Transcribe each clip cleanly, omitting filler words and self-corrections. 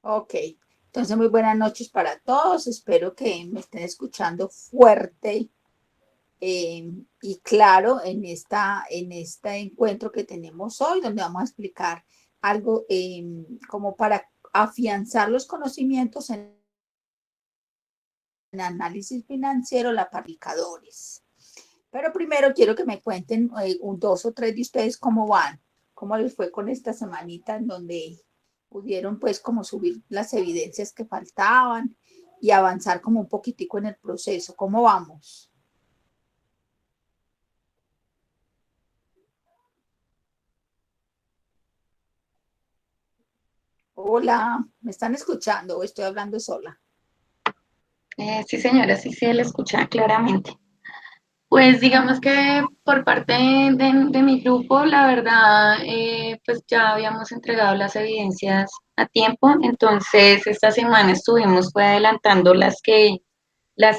Ok, entonces muy buenas noches para todos. Espero que me estén escuchando fuerte y claro en este encuentro que tenemos hoy, donde vamos a explicar algo como para afianzar los conocimientos en análisis financiero, la aplicadores. Pero primero quiero que me cuenten dos o tres de ustedes cómo van, cómo les fue con esta semanita en donde pudieron pues como subir las evidencias que faltaban y avanzar como un poquitico en el proceso. ¿Cómo vamos? Hola, ¿me están escuchando o estoy hablando sola? Sí, señora, sí, sí, él escucha claramente. Pues digamos que por parte de mi grupo, la verdad, pues ya habíamos entregado las evidencias a tiempo, entonces esta semana estuvimos fue adelantando las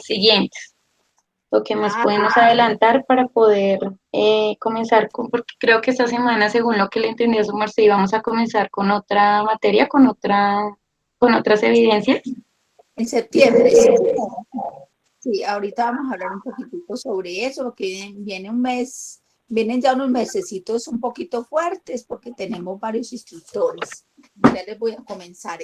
siguientes, lo que más Ah, podemos adelantar para poder comenzar con, porque creo que esta semana, según lo que le entendí a su merced, íbamos a comenzar con otra materia, con otras evidencias. en septiembre, sí, señora. Sí, ahorita vamos a hablar un poquitico sobre eso, porque viene un mes, vienen ya unos mesecitos un poquito fuertes porque tenemos varios instructores. Ya les voy a comenzar,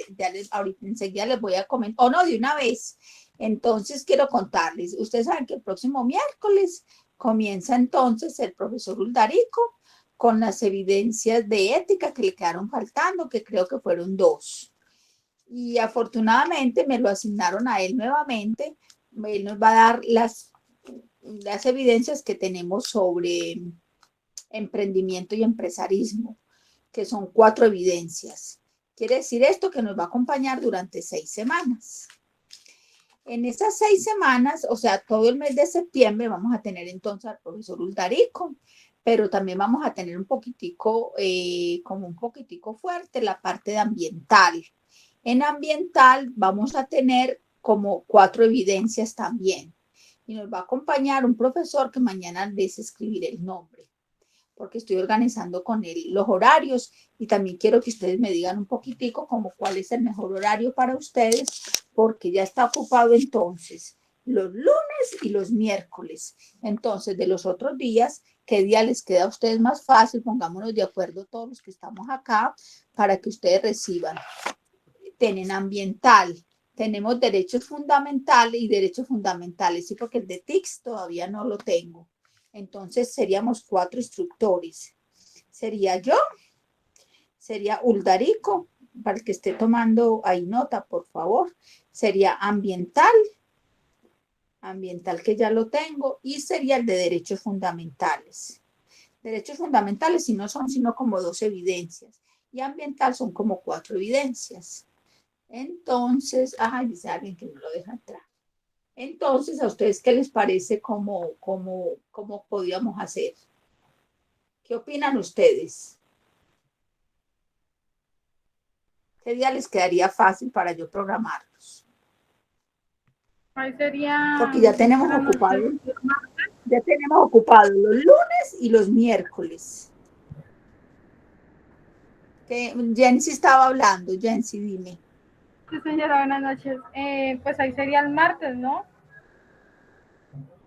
ahorita enseguida les voy a comentar, o no, de una vez. Entonces quiero contarles, ustedes saben que el próximo miércoles comienza entonces el profesor Uldarico con las evidencias de ética que le quedaron faltando, que creo que fueron dos. Y afortunadamente me lo asignaron a él nuevamente. Él nos va a dar las evidencias que tenemos sobre emprendimiento y empresarismo, que son cuatro evidencias. Quiere decir esto que nos va a acompañar durante 6 semanas. En esas 6 semanas, o sea, todo el mes de septiembre, vamos a tener entonces al profesor Uldarico, pero también vamos a tener un poquitico, como un poquitico fuerte, la parte de ambiental. En ambiental vamos a tener como cuatro evidencias también. Y nos va a acompañar un profesor que mañana les escribiré el nombre, porque estoy organizando con él los horarios y también quiero que ustedes me digan un poquitico como cuál es el mejor horario para ustedes, porque ya está ocupado entonces los lunes y los miércoles. Entonces, de los otros días, ¿qué día les queda a ustedes más fácil? Pongámonos de acuerdo todos los que estamos acá para que ustedes reciban. Tienen ambiental, tenemos derechos fundamentales y derechos fundamentales, sí, porque el de TICS todavía no lo tengo. Entonces seríamos cuatro instructores. Sería yo, sería Uldarico, para el que esté tomando ahí nota, por favor. Sería ambiental que ya lo tengo, y sería el de derechos fundamentales. Derechos fundamentales si no son sino como dos evidencias, y ambiental son como cuatro evidencias. Entonces, dice alguien que no lo deja entrar. Entonces, ¿a ustedes qué les parece cómo podíamos hacer? ¿Qué opinan ustedes? ¿Qué día les quedaría fácil para yo programarlos? Ahí sería Porque ya tenemos para nosotros. ocupados, los lunes y los miércoles. Que Jensi estaba hablando, Jensi, dime. Sí, señora, buenas noches. Pues ahí sería el martes, ¿no?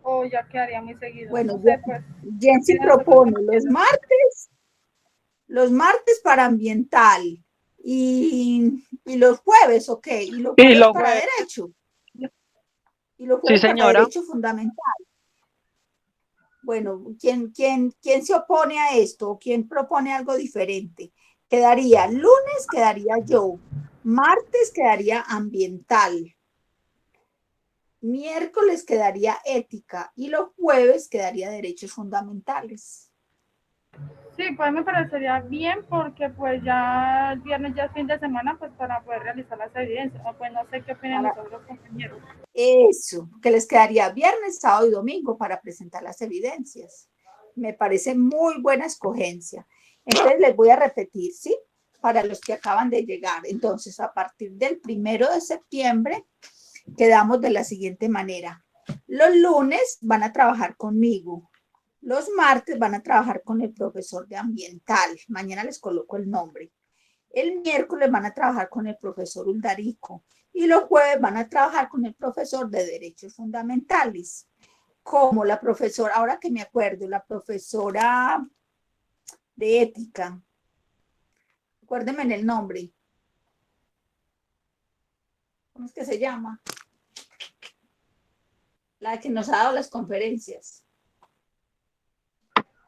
O ya quedaría muy seguido. Bueno, No sé, pues. Jensi Tiene nosotros propone como tiene. los martes para ambiental y los jueves, ok, y los Y jueves los para jueves, derecho, y los sí jueves para señora. derecho fundamental. Bueno, ¿quién se opone a esto? ¿Quién propone algo diferente? Quedaría lunes, quedaría yo, martes quedaría ambiental, miércoles quedaría ética y los jueves quedaría derechos fundamentales. Sí, pues me parecería bien porque pues ya el viernes ya es fin de semana pues para poder realizar las evidencias. O pues no sé qué opinan los Para otros compañeros. eso, que les quedaría viernes, sábado y domingo para presentar las evidencias. Me parece muy buena escogencia. Entonces les voy a repetir, ¿sí? Para los que acaban de llegar. Entonces, a partir del 1 de septiembre, quedamos de la siguiente manera. Los lunes van a trabajar conmigo. Los martes van a trabajar con el profesor de ambiental. Mañana les coloco el nombre. El miércoles van a trabajar con el profesor Uldarico y los jueves van a trabajar con el profesor de Derechos Fundamentales. Como la profesora, ahora que me acuerdo, la profesora de Ética, acuérdeme en el nombre, ¿cómo es que se llama? La que nos ha dado las conferencias.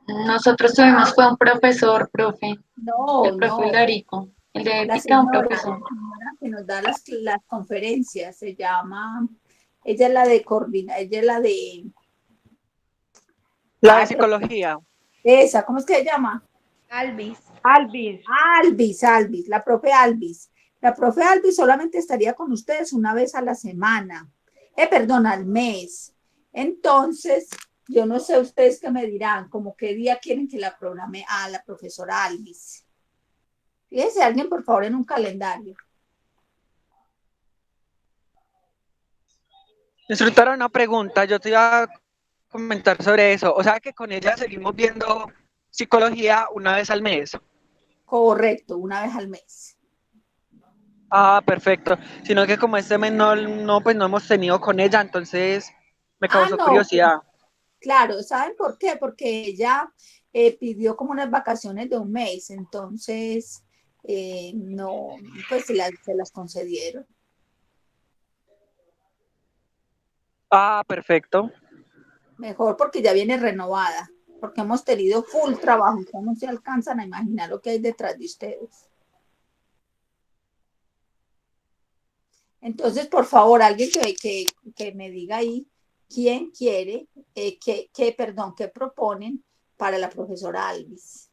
Nosotros tuvimos, fue un profesor, profe, No, el profe no, Darico, el de la ética, un señora profesor. que nos da las conferencias, se llama, ella es la de coordina, ella es la de, La de psicología. esa, ¿cómo es que se llama? Alvis. Alvis, la profe Alvis. La profe Alvis solamente estaría con ustedes una vez a la semana, perdón, al mes. Entonces, yo no sé ustedes qué me dirán, como qué día quieren que la programe a la profesora Alvis. Fíjense alguien, por favor, en un calendario. Instructora, una pregunta. Yo te iba a comentar sobre eso. O sea que con ella seguimos viendo psicología una vez al mes. Correcto, una vez al mes. Ah, perfecto. Sino que como este mes pues no hemos tenido con ella, entonces me Ah, causó no, curiosidad. claro, ¿saben por qué? Porque ella pidió como unas vacaciones de un mes, entonces no, pues se las concedieron. Ah, perfecto. Mejor porque ya viene renovada, porque hemos tenido full trabajo, ustedes no se alcanzan a imaginar lo que hay detrás de ustedes. Entonces, por favor, alguien que me diga ahí quién quiere, perdón, qué proponen para la profesora Alvis.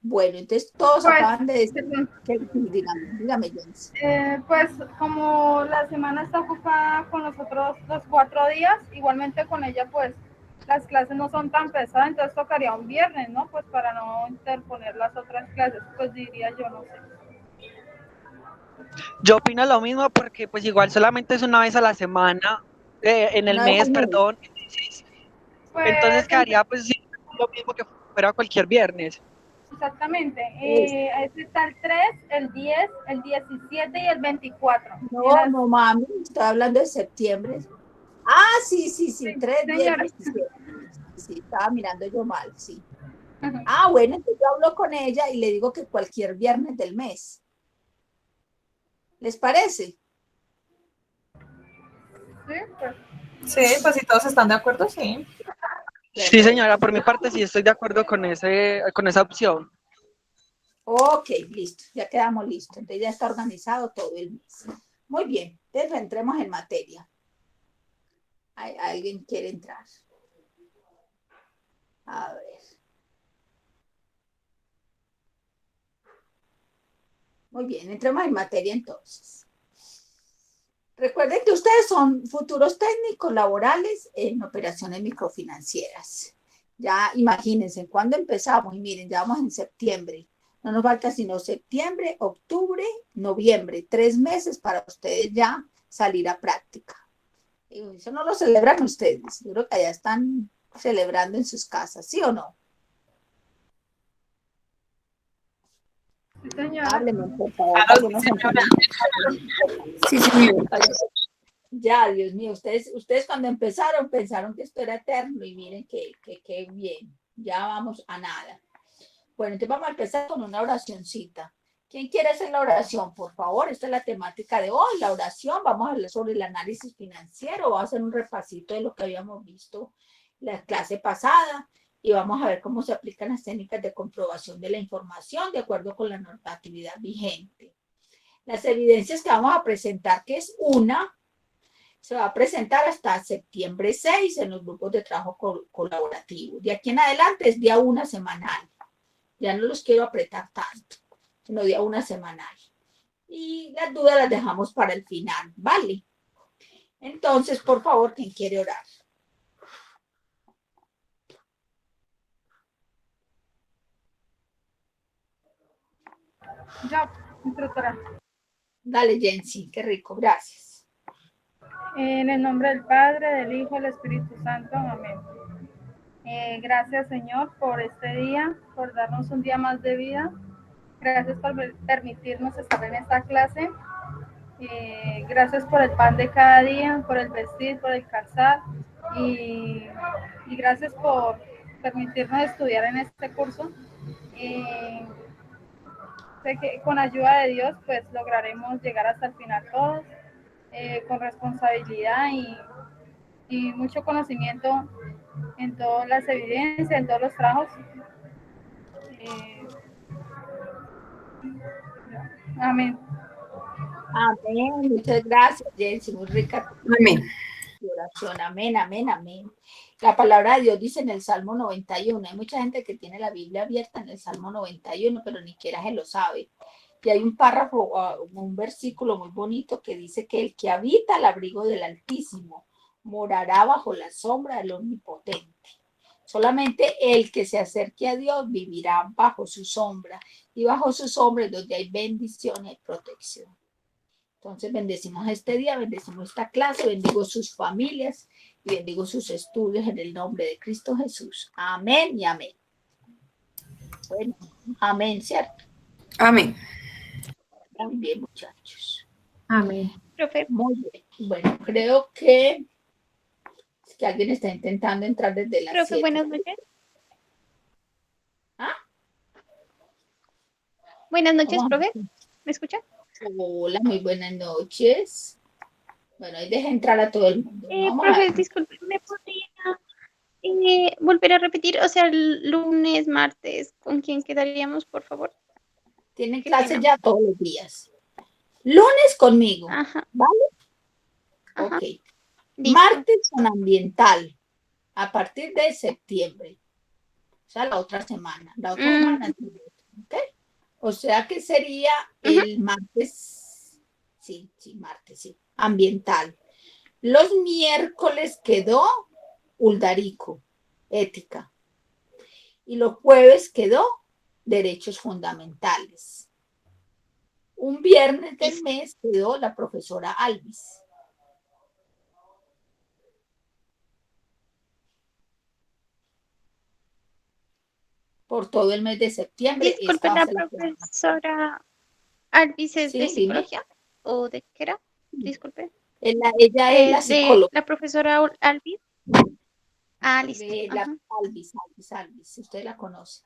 Bueno, entonces todos Pues, acaban de decir que dígame, Jens. pues como la semana está ocupada con nosotros los 4 días, igualmente con ella pues las clases no son tan pesadas, entonces tocaría un viernes, ¿no? Pues para no interponer las otras clases, pues diría yo, no sé. Yo opino lo mismo porque pues igual solamente es una vez a la semana, en el Una vez mes, al mes. perdón. Entonces Pues quedaría pues sí, lo mismo que fuera cualquier viernes. exactamente, Es, ese está el 3, el 10, el 17 y el 24. no, no, mami, estoy hablando de septiembre. Ah, sí, Sí, 3, 10, señora. 17. Sí, estaba mirando yo mal, sí. Ah, bueno, entonces yo hablo con ella y le digo que cualquier viernes del mes. ¿Les parece? Sí, pues. Sí, pues si todos están de acuerdo, sí. Sí, señora, Perfecto. por mi parte sí estoy de acuerdo con esa opción. Ok, listo, ya quedamos listos. Entonces ya está organizado todo el mes. Muy bien, entonces entremos en materia. ¿Alguien quiere entrar? A ver. Muy bien, entremos en materia entonces. Recuerden que ustedes son futuros técnicos laborales en operaciones microfinancieras. Ya imagínense, ¿cuándo empezamos? Y miren, ya vamos en septiembre. No nos falta sino septiembre, octubre, noviembre, 3 meses para ustedes ya salir a práctica. Y eso no lo celebran ustedes. Yo creo que allá están celebrando en sus casas, ¿sí o no? Sí, señora. Háblenme, por favor, para Claro, que sí, nos señora. enteremos. Sí, señora. Ya, Dios mío, ustedes cuando empezaron pensaron que esto era eterno y miren que bien, ya vamos a nada. Bueno, entonces vamos a empezar con una oracioncita. ¿Quién quiere hacer la oración? Por favor, esta es la temática de hoy, la oración. Vamos a hablar sobre el análisis financiero, vamos a hacer un repasito de lo que habíamos visto la clase pasada y vamos a ver cómo se aplican las técnicas de comprobación de la información de acuerdo con la normatividad vigente. Las evidencias que vamos a presentar, que es una, se va a presentar hasta septiembre 6 en los grupos de trabajo colaborativo. De aquí en adelante es día 1 semanal. Ya no los quiero apretar tanto, sino día 1 semanal. Y las dudas las dejamos para el final, ¿vale? Entonces, por favor, ¿quién quiere orar? Ya, instructora. Dale, Jensi, qué rico, gracias. En el nombre del Padre, del Hijo y del Espíritu Santo. Amén. Gracias, Señor, por este día, por darnos un día más de vida. Gracias por permitirnos estar en esta clase. Gracias por el pan de cada día, por el vestir, por el calzar y gracias por permitirnos estudiar en este curso. Sé que con ayuda de Dios pues lograremos llegar hasta el final todos, con responsabilidad y mucho conocimiento en todas las evidencias, en todos los trabajos. Amén. Amén. Muchas gracias, Jensi. Muy rica Amén. tu oración. Amén, amén, amén. La palabra de Dios dice en el Salmo 91. Hay mucha gente que tiene la Biblia abierta en el Salmo 91, pero ni siquiera se lo sabe. Y hay un párrafo, un versículo muy bonito que dice que el que habita al abrigo del Altísimo morará bajo la sombra del Omnipotente. Solamente el que se acerque a Dios vivirá bajo su sombra, y bajo su sombra es donde hay bendición y protección. Entonces bendecimos este día, bendecimos esta clase, bendigo sus familias y bendigo sus estudios en el nombre de Cristo Jesús. Amén y amén. Bueno, amén, ¿cierto? Amén. Muy bien, muchachos. Amén. Profe, Muy bien. Bueno, creo que alguien está intentando entrar desde las profe, 7. buenas noches. ¿Ah? Buenas noches, ¿Cómo? profe. ¿Me escucha? Hola, muy buenas noches. Bueno, ahí deja entrar a todo el mundo. Vamos a Profe, ver. disculpe, ¿me podría volver a repetir? O sea, el lunes, martes, ¿con quién quedaríamos, por favor? Tienen Qué clases pena. ya todos los días. Lunes conmigo, Ajá, ¿vale? ajá. Ok. Listo. Martes con ambiental, a partir de septiembre. O sea, la otra semana. La otra semana. ¿Ok? O sea que sería el martes. Sí, martes, sí. Ambiental. Los miércoles quedó Uldarico, ética. Y los jueves quedó derechos fundamentales. Un viernes del mes quedó la profesora Alvis. Por todo el mes de septiembre. Disculpe, la profesora Alvis es de Sí, dime. psicología o de qué era? Disculpe. Ella es la De psicóloga. la profesora Alvis. Ah, listo. La Ajá, Alvis, usted la conoce.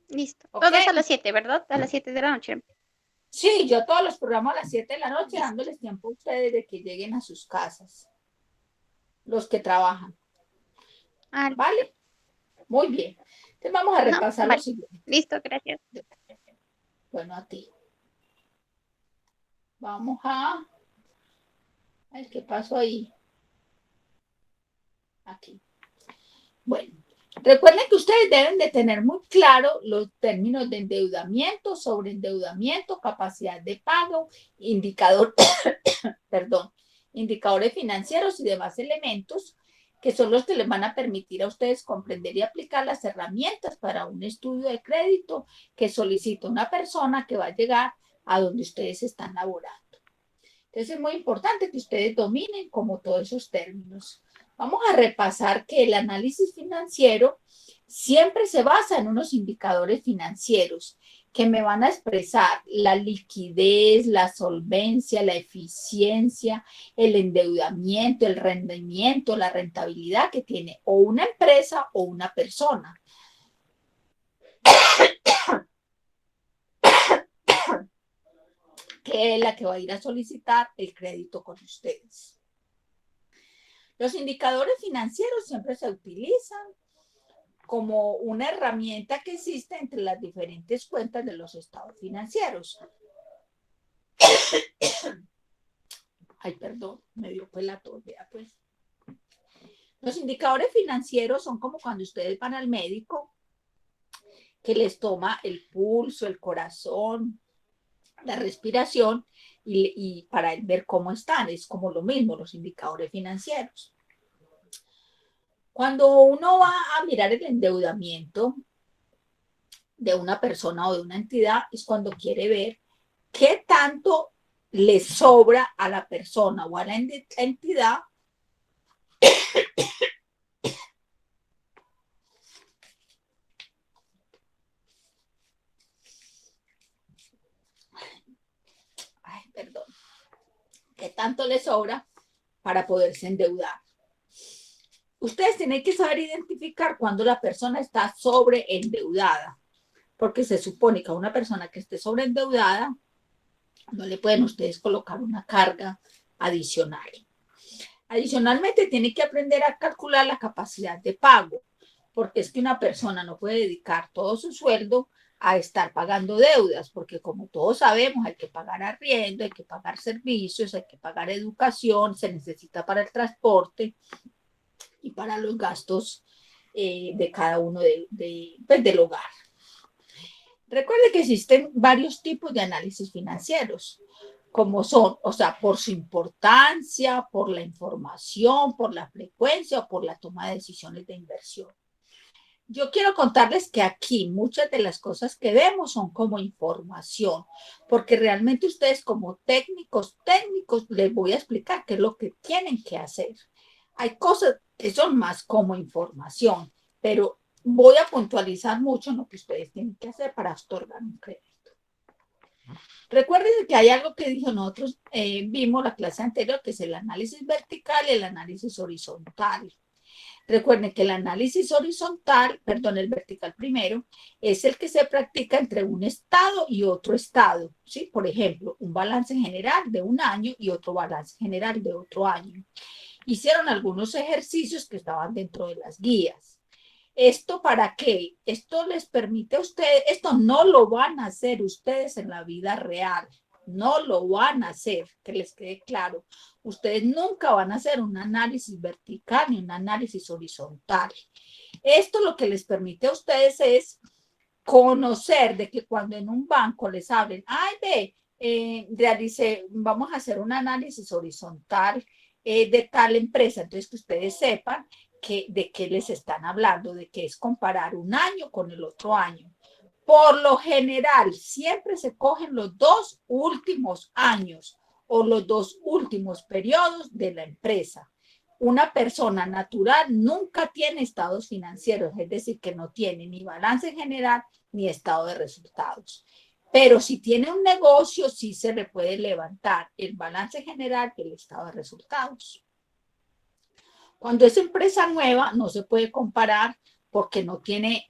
listo. ¿Ok? Todos a las 7, ¿verdad? A las 7 de la noche. Sí, yo todos los programas a las 7 de la noche, Listo. dándoles tiempo a ustedes de que lleguen a sus casas. Los que trabajan. Ah, ¿Vale? Muy bien. Entonces vamos a repasar vale. lo siguiente. Listo, gracias. Bueno, a ti. Vamos a... Ay, ¿qué pasó ahí? Aquí. Bueno, recuerden que ustedes deben de tener muy claro los términos de endeudamiento, sobreendeudamiento, capacidad de pago, indicador, perdón, indicadores financieros y demás elementos que son los que les van a permitir a ustedes comprender y aplicar las herramientas para un estudio de crédito que solicita una persona que va a llegar a donde ustedes están laborando. Entonces es muy importante que ustedes dominen como todos esos términos. Vamos a repasar que el análisis financiero siempre se basa en unos indicadores financieros que me van a expresar la liquidez, la solvencia, la eficiencia, el endeudamiento, el rendimiento, la rentabilidad que tiene o una empresa o una persona. Que es la que va a ir a solicitar el crédito con ustedes. Los indicadores financieros siempre se utilizan como una herramienta que existe entre las diferentes cuentas de los estados financieros. Ay, perdón, me dio la tos, vea pues. Los indicadores financieros son como cuando ustedes van al médico que les toma el pulso, el corazón, la respiración y para ver cómo están. Es como lo mismo los indicadores financieros. Cuando uno va a mirar el endeudamiento de una persona o de una entidad, es cuando quiere ver qué tanto le sobra a la persona o a la entidad tanto le sobra para poderse endeudar. Ustedes tienen que saber identificar cuando la persona está sobreendeudada, porque se supone que a una persona que esté sobreendeudada no le pueden ustedes colocar una carga adicional. Adicionalmente, tiene que aprender a calcular la capacidad de pago, porque es que una persona no puede dedicar todo su sueldo a estar pagando deudas, porque como todos sabemos, hay que pagar arriendo, hay que pagar servicios, hay que pagar educación, se necesita para el transporte y para los gastos de cada uno pues, del hogar. Recuerde que existen varios tipos de análisis financieros, como son, o sea, por su importancia, por la información, por la frecuencia o por la toma de decisiones de inversión. Yo quiero contarles que aquí muchas de las cosas que vemos son como información, porque realmente ustedes como técnicos les voy a explicar qué es lo que tienen que hacer. Hay cosas que son más como información, pero voy a puntualizar mucho en lo que ustedes tienen que hacer para otorgar un crédito. Recuerden que hay algo que dijo nosotros, vimos la clase anterior, que es el análisis vertical y el análisis horizontal. Recuerden que el análisis horizontal, perdón, el vertical primero, es el que se practica entre un estado y otro estado, ¿sí? Por ejemplo, un balance general de un año y otro balance general de otro año. Hicieron algunos ejercicios que estaban dentro de las guías. ¿Esto para qué? Esto les permite a ustedes, esto no lo van a hacer ustedes en la vida real, no lo van a hacer, que les quede claro. Ustedes nunca van a hacer un análisis vertical ni un análisis horizontal. Esto lo que les permite a ustedes es conocer de que cuando en un banco les hablen, ay, vamos a hacer un análisis horizontal de tal empresa, entonces que ustedes sepan de qué les están hablando, de qué es comparar un año con el otro año. Por lo general, siempre se cogen los 2 últimos años o los 2 últimos periodos de la empresa. Una persona natural nunca tiene estados financieros, es decir, que no tiene ni balance general ni estado de resultados. Pero si tiene un negocio, sí se le puede levantar el balance general y el estado de resultados. Cuando es empresa nueva, no se puede comparar porque no tiene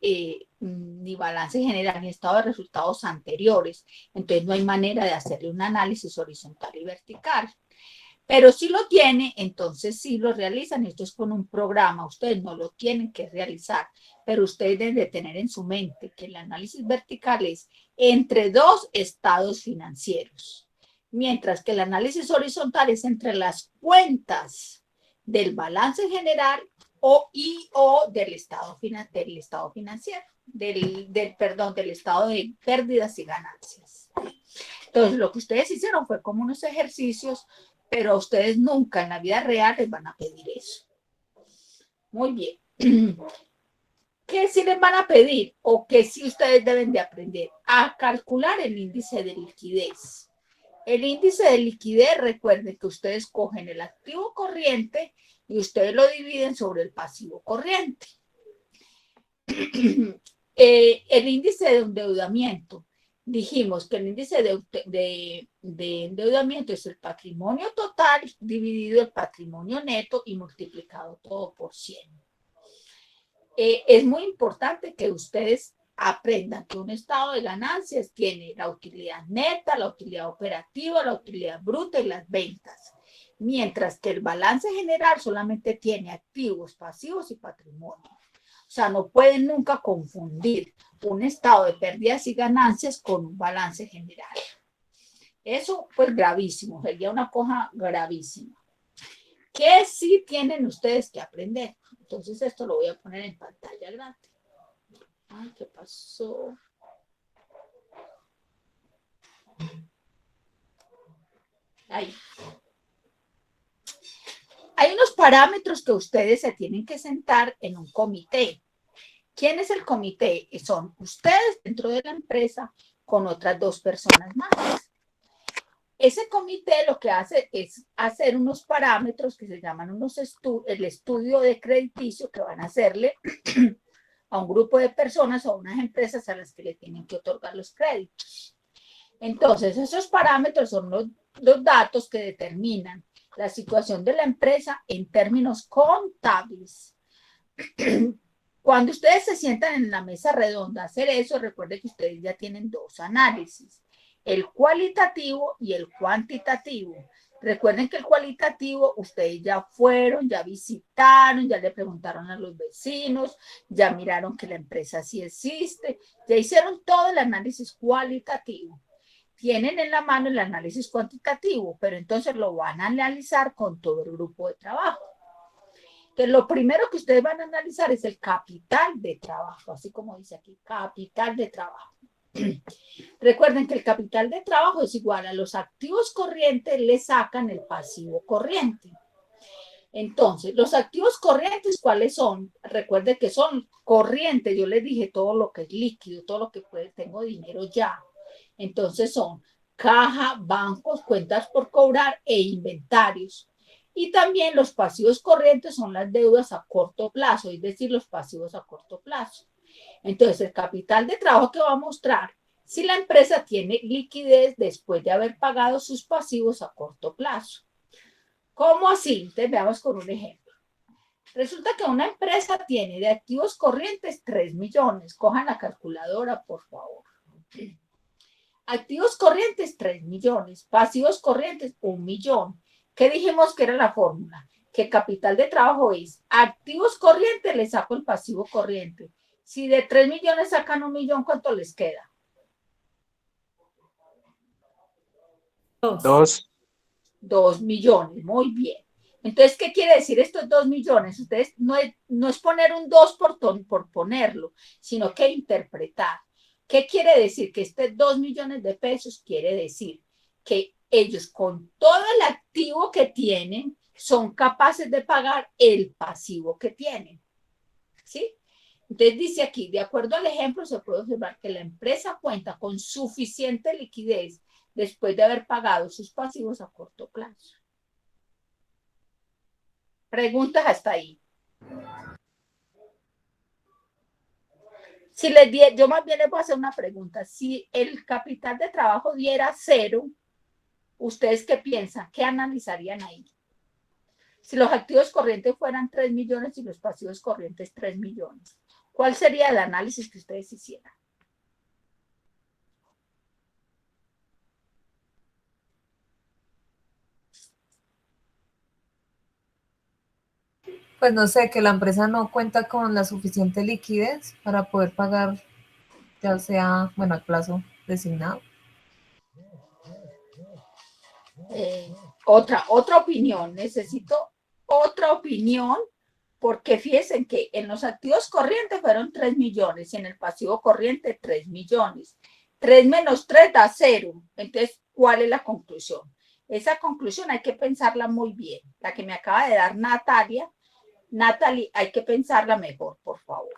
ni balance general ni estado de resultados anteriores. Entonces no hay manera de hacerle un análisis horizontal y vertical. Pero si lo tiene, entonces sí lo realizan. Esto es con un programa. Ustedes no lo tienen que realizar, pero ustedes deben de tener en su mente que el análisis vertical es entre 2 estados financieros, mientras que el análisis horizontal es entre las cuentas del balance general o del estado financiero, del estado de pérdidas y ganancias. Entonces, lo que ustedes hicieron fue como unos ejercicios, pero a ustedes nunca en la vida real les van a pedir eso. Muy bien. ¿Qué sí les van a pedir o qué sí ustedes deben de aprender? A calcular el índice de liquidez. El índice de liquidez, recuerden que ustedes cogen el activo corriente y ustedes lo dividen sobre el pasivo corriente. El índice de endeudamiento. Dijimos que el índice de endeudamiento es el patrimonio total dividido el patrimonio neto y multiplicado todo por 100. Es muy importante que ustedes aprendan que un estado de ganancias tiene la utilidad neta, la utilidad operativa, la utilidad bruta y las ventas, mientras que el balance general solamente tiene activos, pasivos y patrimonio. O sea, no pueden nunca confundir un estado de pérdidas y ganancias con un balance general. Eso, pues, gravísimo, sería una cosa gravísima. ¿Qué sí tienen ustedes que aprender? Entonces, esto lo voy a poner en pantalla grande. Ay, ¿qué pasó? Ahí. Hay unos parámetros que ustedes se tienen que sentar en un comité. ¿Quién es el comité? Son ustedes dentro de la empresa con otras 2 personas más. Ese comité lo que hace es hacer unos parámetros que se llaman el estudio de crediticio que van a hacerle a un grupo de personas o a unas empresas a las que le tienen que otorgar los créditos. Entonces, esos parámetros son los datos que determinan la situación de la empresa en términos contables. Cuando ustedes se sientan en la mesa redonda a hacer eso, recuerden que ustedes ya tienen dos análisis, el cualitativo y el cuantitativo. Recuerden que el cualitativo, ustedes ya fueron, ya visitaron, ya le preguntaron a los vecinos, ya miraron que la empresa sí existe, ya hicieron todo el análisis cualitativo. Tienen en la mano el análisis cuantitativo, pero entonces lo van a analizar con todo el grupo de trabajo. Entonces, lo primero que ustedes van a analizar es el capital de trabajo, así como dice aquí, capital de trabajo. Recuerden que el capital de trabajo es igual a los activos corrientes, le sacan el pasivo corriente. Entonces, los activos corrientes, ¿cuáles son? Recuerden que son corrientes, yo les dije todo lo que es líquido, todo lo que tengo dinero ya. Entonces son caja, bancos, cuentas por cobrar e inventarios. Y también los pasivos corrientes son las deudas a corto plazo, es decir, los pasivos a corto plazo. Entonces, el capital de trabajo que va a mostrar si la empresa tiene liquidez después de haber pagado sus pasivos a corto plazo. ¿Cómo así? Entonces, veamos con un ejemplo. Resulta que una empresa tiene de activos corrientes 3 millones. Cojan la calculadora, por favor. Activos corrientes, 3 millones. Pasivos corrientes, 1 millón. ¿Qué dijimos que era la fórmula? Que capital de trabajo es activos corrientes, le saco el pasivo corriente. Si de 3 millones sacan 1 millón, ¿cuánto les queda? 2. 2 millones, muy bien. Entonces, ¿qué quiere decir estos 2 millones? Ustedes no es poner un 2 por ponerlo, sino que interpretar. ¿Qué quiere decir? Que este 2 millones de pesos quiere decir que ellos con todo el activo que tienen son capaces de pagar el pasivo que tienen. ¿Sí? Entonces dice aquí, de acuerdo al ejemplo, se puede observar que la empresa cuenta con suficiente liquidez después de haber pagado sus pasivos a corto plazo. Preguntas hasta ahí. Si les die, yo más bien les voy a hacer una pregunta. Si el capital de trabajo diera 0, ¿ustedes qué piensan? ¿Qué analizarían ahí? Si los activos corrientes fueran 3 millones y los pasivos corrientes 3 millones, ¿cuál sería el análisis que ustedes hicieran? Pues no sé, que la empresa no cuenta con la suficiente liquidez para poder pagar, ya sea, bueno, al plazo designado. Otra opinión, necesito otra opinión, porque fíjense que en los activos corrientes fueron 3 millones y en el pasivo corriente 3 millones. 3 menos 3 da 0. Entonces, ¿cuál es la conclusión? Esa conclusión hay que pensarla muy bien. La que me acaba de dar Natalie, hay que pensarla mejor, por favor.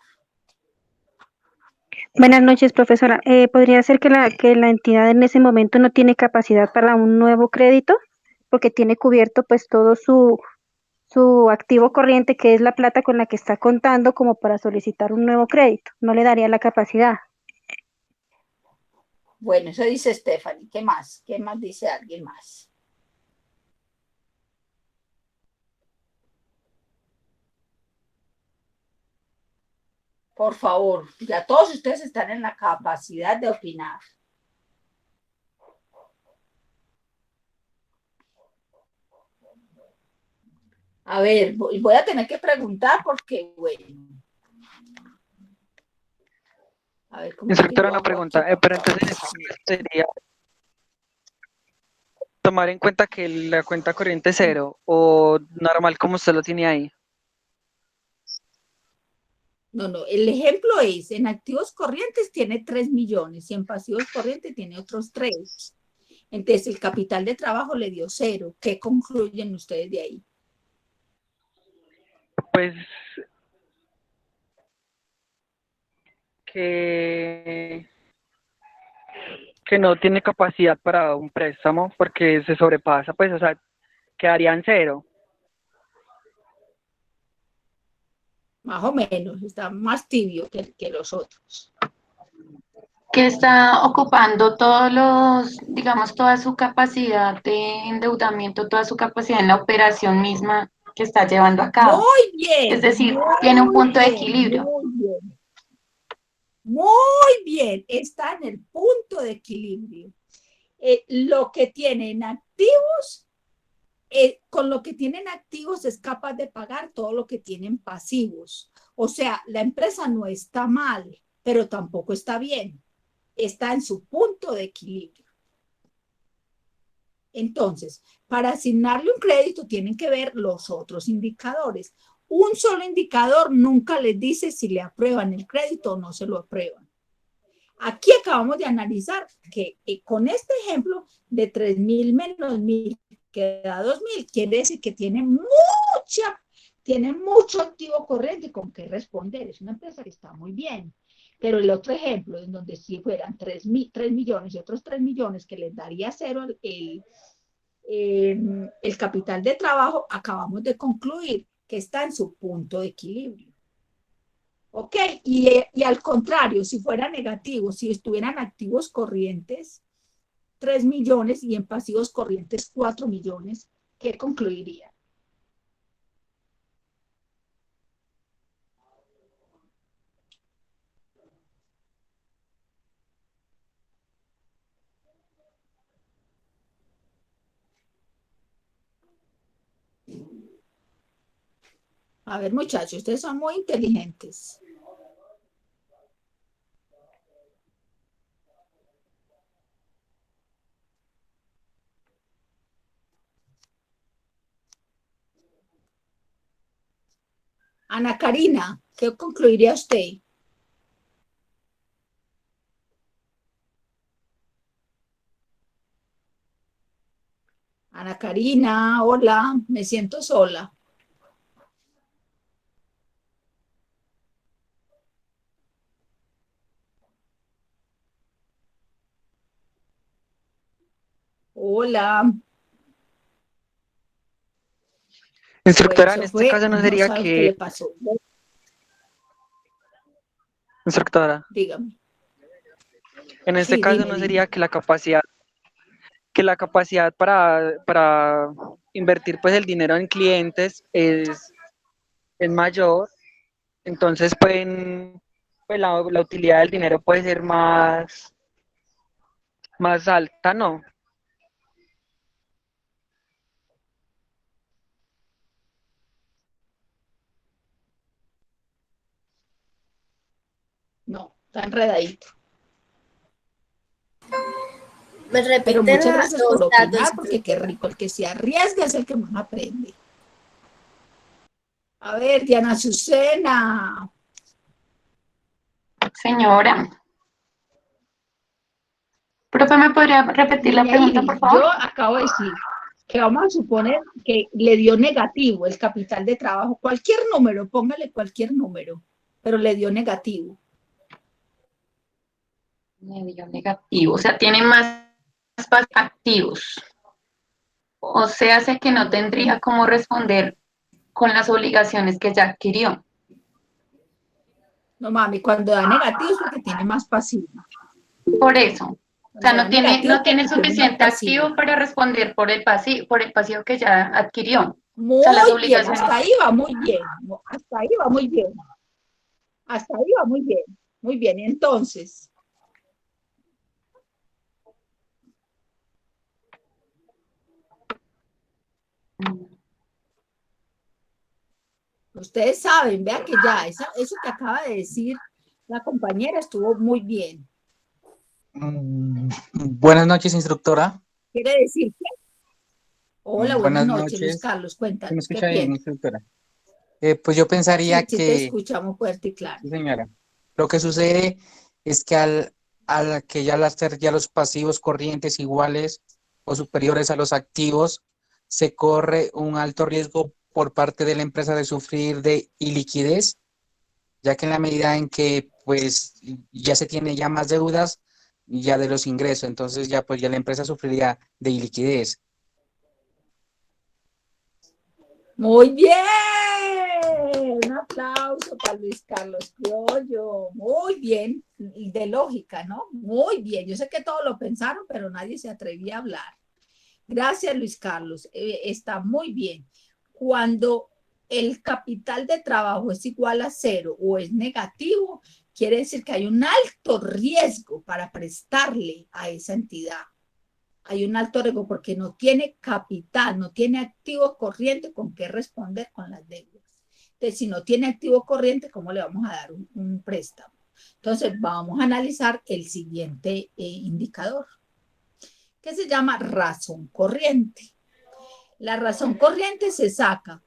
Buenas noches, profesora. ¿Podría ser que la entidad en ese momento no tiene capacidad para un nuevo crédito? Porque tiene cubierto pues todo su activo corriente, que es la plata con la que está contando como para solicitar un nuevo crédito. No le daría la capacidad. Bueno, eso dice Stephanie. ¿Qué más? ¿Qué más dice alguien más? Por favor, ya todos ustedes están en la capacidad de opinar. A ver, voy a tener que preguntar porque, bueno. A ver, ¿cómo Instructora, una pregunta, pero entonces sería tomar en cuenta que la cuenta corriente es 0 o normal como usted lo tiene ahí. No, el ejemplo es, en activos corrientes tiene 3 millones y en pasivos corrientes tiene otros 3. Entonces, el capital de trabajo le dio 0. ¿Qué concluyen ustedes de ahí? Pues que no tiene capacidad para un préstamo porque se sobrepasa, pues, o sea, quedaría en 0. Más o menos, está más tibio que los otros. que está ocupando todos los, digamos, toda su capacidad de endeudamiento, toda su capacidad en la operación misma que está llevando a cabo. Muy bien. Es decir, tiene un punto de bien, equilibrio. Muy bien. Muy bien, está en el punto de equilibrio. Lo que tienen activos, con lo que tienen activos es capaz de pagar todo lo que tienen pasivos. O sea, la empresa no está mal, pero tampoco está bien. Está en su punto de equilibrio. Entonces, para asignarle un crédito tienen que ver los otros indicadores. Un solo indicador nunca les dice si le aprueban el crédito o no se lo aprueban. Aquí acabamos de analizar que con este ejemplo de 3.000 menos 1.000 que da 2.000, quiere decir que tiene mucho activo corriente con que responder. Es una empresa que está muy bien. Pero el otro ejemplo, en donde si fueran 3 millones y otros 3 millones que les daría cero el capital de trabajo, acabamos de concluir que está en su punto de equilibrio. ¿Ok? Y al contrario, si fuera negativo, si estuvieran activos corrientes 3 millones y en pasivos corrientes 4 millones, ¿qué concluiría? A ver, muchachos, ustedes son muy inteligentes. Ana Karina, ¿qué concluiría usted? Ana Karina, hola, me siento sola. Hola. Instructora, Pues en eso este fue, caso no no sería sabes qué le que, pasó. instructora, Dígame. en este Sí, caso dime, no dime. sería que la capacidad para invertir pues el dinero en clientes es mayor, entonces pues la utilidad del dinero puede ser más alta, ¿no? No, está enredadito. ¿Me Pero repiten muchas gracias los por datos, opinar, porque qué instructora? rico, el que se arriesga es el que más aprende. A ver, Diana Azucena. Señora, profe, ¿me podría repetir la Niña pregunta, por Iris, yo favor? acabo de decir que vamos a suponer que le dio negativo el capital de trabajo, cualquier número, póngale cualquier número, pero le dio negativo. Medio negativo, o sea, tiene más activos. O sea, sé que no tendría cómo responder con las obligaciones que ya adquirió. No mami, cuando da negativo es porque tiene más pasivo. Por eso, o sea, Cuando da negativo es no tiene porque tiene más suficiente pasivo. activo para responder por el pasivo que ya adquirió. O sea, las Muy bien, obligaciones. hasta ahí va muy bien. Hasta ahí va muy bien. Hasta ahí va muy bien. Muy bien, entonces. Ustedes saben, vean que ya, eso que acaba de decir la compañera estuvo muy bien. Buenas noches, instructora. Quiere decir que, hola, buenas Buenas noches, Luis noches. Carlos, ¿Se me cuéntanos, ¿qué escucha bien, piensas? instructora? Pues yo pensaría Sí, sí te que, escuchamos fuerte y claro. sí, señora, lo que sucede es que al que ya hacer ya los pasivos corrientes iguales o superiores a los activos, se corre un alto riesgo por parte de la empresa de sufrir de iliquidez, ya que en la medida en que pues ya se tiene ya más deudas ya de los ingresos, entonces ya pues ya la empresa sufriría de iliquidez. Muy bien. Un aplauso para Luis Carlos Criollo. Muy bien. Y de lógica, ¿no? Muy bien. Yo sé que todos lo pensaron, pero nadie se atrevía a hablar. Gracias, Luis Carlos. Está muy bien. Cuando el capital de trabajo es igual a 0 o es negativo, quiere decir que hay un alto riesgo para prestarle a esa entidad. Hay un alto riesgo porque no tiene capital, no tiene activo corriente con qué responder con las deudas. Entonces, si no tiene activo corriente, ¿cómo le vamos a dar un préstamo? Entonces, vamos a analizar el siguiente indicador, que se llama razón corriente. La razón corriente se saca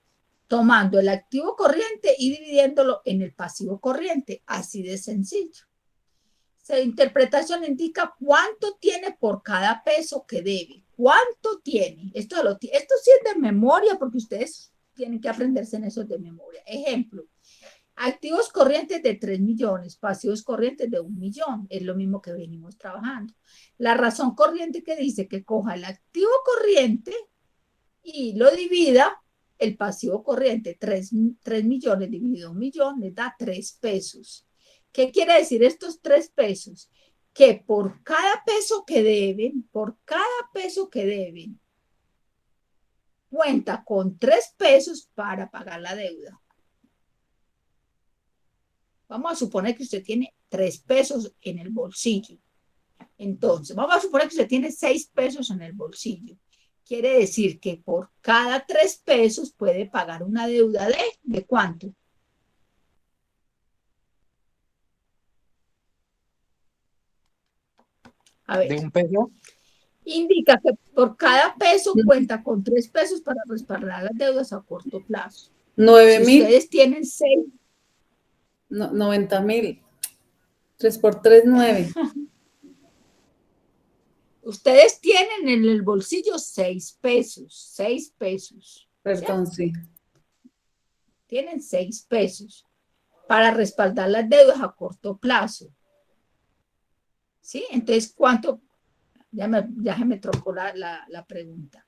tomando el activo corriente y dividiéndolo en el pasivo corriente, así de sencillo. Su interpretación indica cuánto tiene por cada peso que debe. ¿Cuánto tiene? Esto sí es de memoria porque ustedes tienen que aprenderse en eso de memoria. Ejemplo, activos corrientes de 3 millones, pasivos corrientes de 1 millón. Es lo mismo que venimos trabajando. La razón corriente que dice que coja el activo corriente y lo divida, el pasivo corriente, 3 millones dividido 1 millón, les da 3 pesos. ¿Qué quiere decir estos 3 pesos? Que por cada peso que deben, cuenta con 3 pesos para pagar la deuda. Vamos a suponer que usted tiene 3 pesos en el bolsillo. Entonces, vamos a suponer que usted tiene 6 pesos en el bolsillo. Quiere decir que por cada 3 pesos puede pagar una deuda ¿de cuánto? A ver. ¿De 1 peso? Indica que por cada peso cuenta con 3 pesos para respaldar las deudas a corto plazo. 9.000. Si ustedes tienen 6. 90.000. 3 por 3, 9. Ustedes tienen en el bolsillo 6 pesos. 6 pesos. Perdón, sí. Tienen 6 pesos para respaldar las deudas a corto plazo. ¿Sí? Entonces, ¿cuánto? Ya se me trocó la pregunta.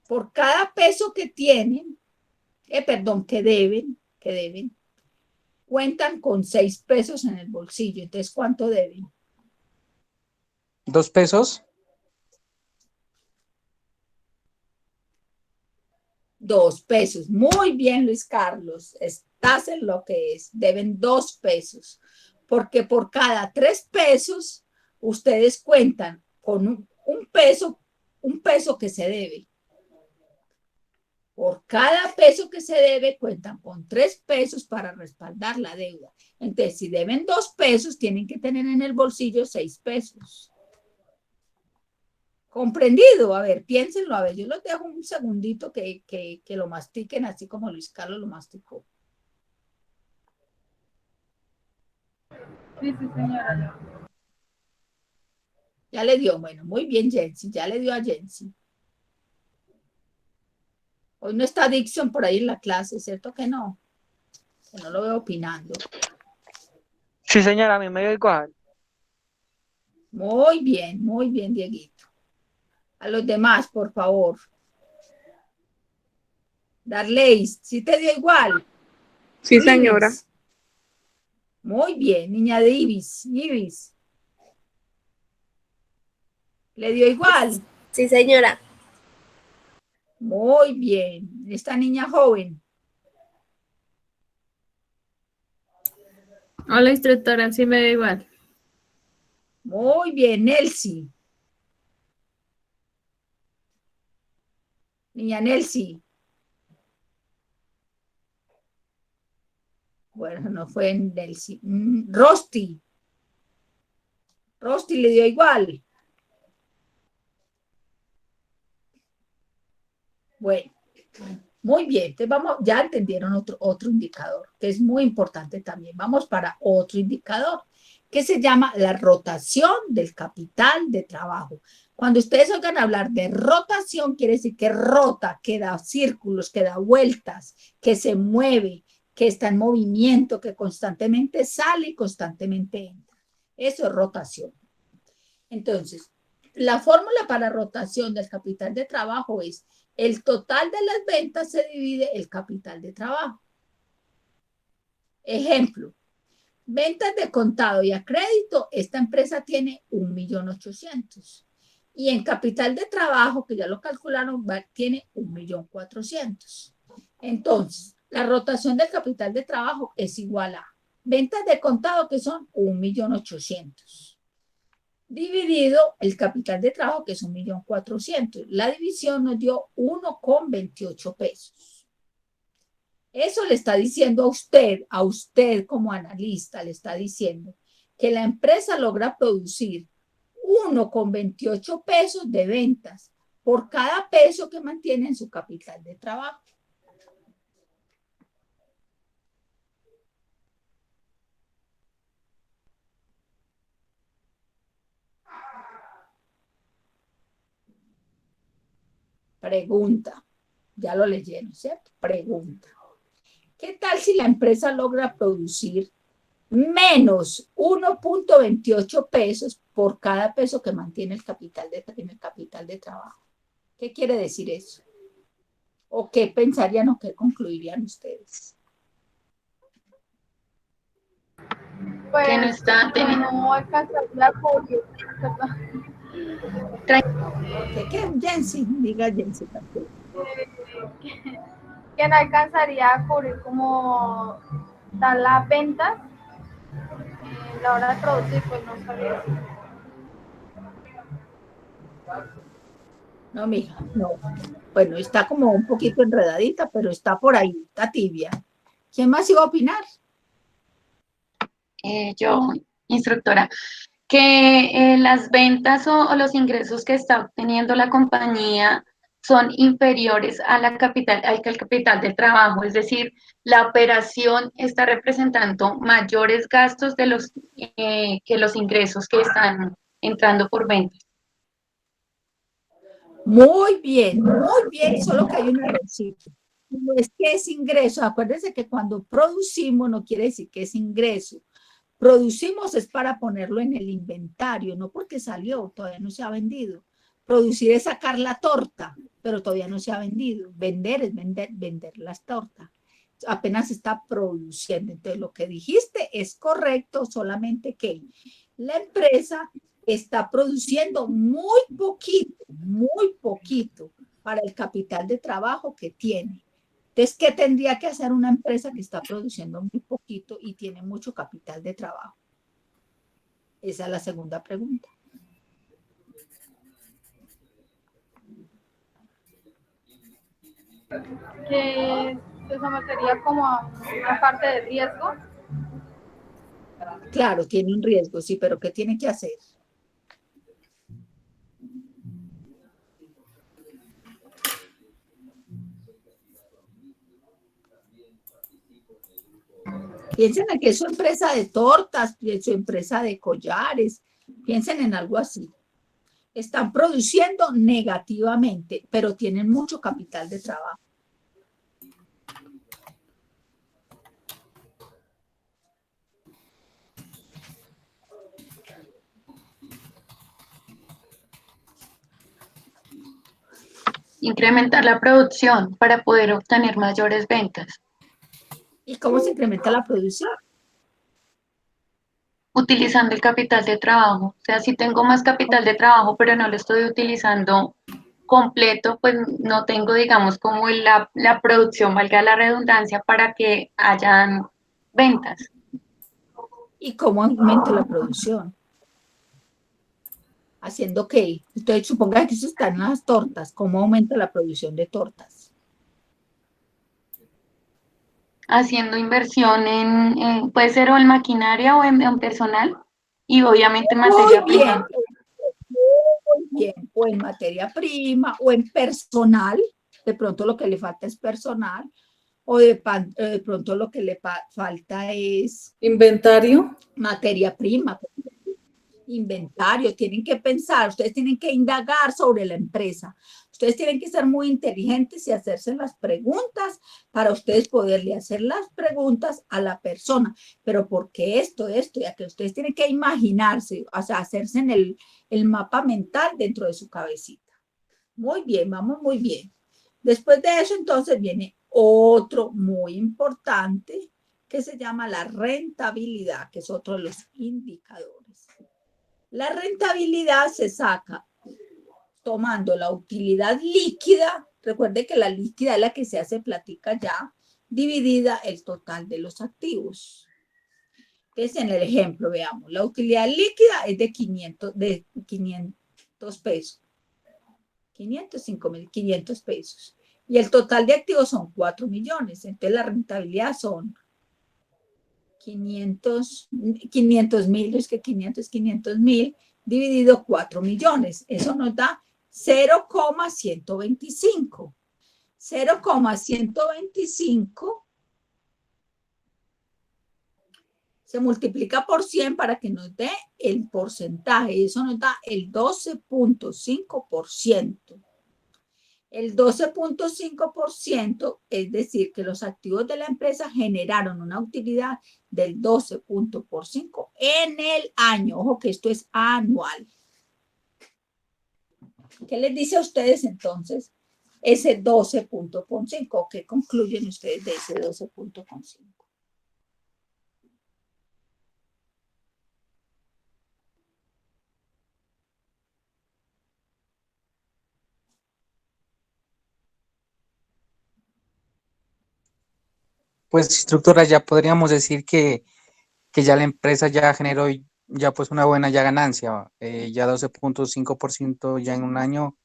Por cada peso que tienen, que deben, cuentan con 6 pesos en el bolsillo. Entonces, ¿cuánto deben? 2 pesos. 2 pesos. Muy bien, Luis Carlos. Estás en lo que es. Deben 2 pesos. Porque por cada 3 pesos, ustedes cuentan con un peso que se debe. Por cada peso que se debe, cuentan con 3 pesos para respaldar la deuda. Entonces, si deben 2 pesos, tienen que tener en el bolsillo 6 pesos. ¿Comprendido? A ver, piénsenlo. A ver, yo les dejo un segundito que lo mastiquen así como Luis Carlos lo masticó. Sí, señora. Ya le dio, bueno, muy bien, Jensi, ya le dio a Jensi. Hoy no está Dixon por ahí en la clase, ¿cierto que no? Que no lo veo opinando. Sí, señora, a mí me dio igual. Muy bien, Dieguito. A los demás, por favor. Darleis, ¿sí te dio igual? Sí, señora. Ibis. Muy bien, niña de Ibis. ¿Le dio igual? Sí, señora. Muy bien. Esta niña joven. Hola, instructora, sí me da igual. Muy bien, Nelsi. Niña Nelsi. Bueno, no fue Nelsi. Rosti. Rosti le dio igual. Bueno, muy bien. Entonces vamos, ya entendieron otro indicador, que es muy importante también. Vamos para otro indicador, que se llama la rotación del capital de trabajo. Cuando ustedes oigan hablar de rotación, quiere decir que rota, que da círculos, que da vueltas, que se mueve, que está en movimiento, que constantemente sale y constantemente entra. Eso es rotación. Entonces, la fórmula para rotación del capital de trabajo es el total de las ventas se divide el capital de trabajo. Ejemplo, ventas de contado y a crédito, esta empresa tiene 1.800.000. Y en capital de trabajo, que ya lo calcularon, tiene 1.400.000. Entonces, la rotación del capital de trabajo es igual a ventas de contado, que son 1.800.000, dividido el capital de trabajo, que es 1.400.000. La división nos dio 1,28 pesos. Eso le está diciendo a usted como analista, le está diciendo que la empresa logra producir 1,28 pesos de ventas por cada peso que mantiene en su capital de trabajo. Pregunta, ya lo leyeron, ¿cierto? Pregunta. ¿Qué tal si la empresa logra producir menos 1,28 pesos por cada peso que mantiene en el capital de trabajo? ¿Qué quiere decir eso? ¿O qué pensarían o qué concluirían ustedes? Pues, Que no está teniendo. no alcanzaría a cubrir, ¿Qué? Jensi, diga Jensi también. que no alcanzaría a cubrir como tal las ventas en la hora de producir, pues no sabría. No, mija, no. Bueno, está como un poquito enredadita, pero está por ahí, está tibia. ¿Quién más iba a opinar? Yo, instructora, que las ventas o los ingresos que está obteniendo la compañía son inferiores a al capital de trabajo, es decir, la operación está representando mayores gastos de que los ingresos que están entrando por ventas. Muy bien, solo que hay un errorcito. No es que es ingreso, acuérdense que cuando producimos no quiere decir que es ingreso. Producimos es para ponerlo en el inventario, no porque salió, todavía no se ha vendido. Producir es sacar la torta, pero todavía no se ha vendido. Vender es vender las tortas. Apenas está produciendo. Entonces, lo que dijiste es correcto, solamente que la empresa está produciendo muy poquito para el capital de trabajo que tiene. Entonces, ¿qué tendría que hacer una empresa que está produciendo muy poquito y tiene mucho capital de trabajo? Esa es la segunda pregunta. Que se sometería como a una parte de riesgo. Claro, tiene un riesgo, sí, pero ¿qué tiene que hacer? Piensen en que es su empresa de tortas, su empresa de collares, piensen en algo así. Están produciendo negativamente, pero tienen mucho capital de trabajo. Incrementar la producción para poder obtener mayores ventas. ¿Y cómo se incrementa la producción? Utilizando el capital de trabajo. O sea, si tengo más capital de trabajo, pero no lo estoy utilizando completo, pues no tengo, digamos, como la producción, valga la redundancia, para que hayan ventas. ¿Y cómo aumento la producción? ¿Haciendo qué? Entonces, suponga que eso está en las tortas. ¿Cómo aumenta la producción de tortas? Haciendo inversión puede ser o en maquinaria o en personal, y obviamente en materia prima. Muy bien, o en materia prima, o en personal, de pronto lo que le falta es personal, o de pronto lo que le falta es inventario, materia prima, inventario. Tienen que pensar, ustedes tienen que indagar sobre la empresa, ustedes tienen que ser muy inteligentes y hacerse las preguntas para ustedes poderle hacer las preguntas a la persona, pero ¿por qué esto, ya que ustedes tienen que imaginarse, o sea, hacerse en el mapa mental dentro de su cabecita? Muy bien, vamos muy bien. Después de eso, entonces, viene otro muy importante que se llama la rentabilidad, que es otro de los indicadores. La rentabilidad se saca tomando la utilidad líquida, recuerde que la líquida es la que se hace plática ya, dividida el total de los activos. Entonces, en el ejemplo, veamos, la utilidad líquida es de 500 pesos. 505.500 pesos. Y el total de activos son 4 millones. Entonces, la rentabilidad son 500.000, es que 500.000 dividido 4 millones. Eso nos da 0,125. 0,125 se multiplica por 100 para que nos dé el porcentaje. Y eso nos da el 12.5%. El 12.5% es decir, que los activos de la empresa generaron una utilidad del 12.5% en el año. Ojo que esto es anual. ¿Qué les dice a ustedes entonces ese 12.5? ¿Qué concluyen ustedes de ese 12.5? Pues, instructora, ya podríamos decir que ya la empresa ya generó ya pues una buena ya ganancia, ya 12.5% ya en un año,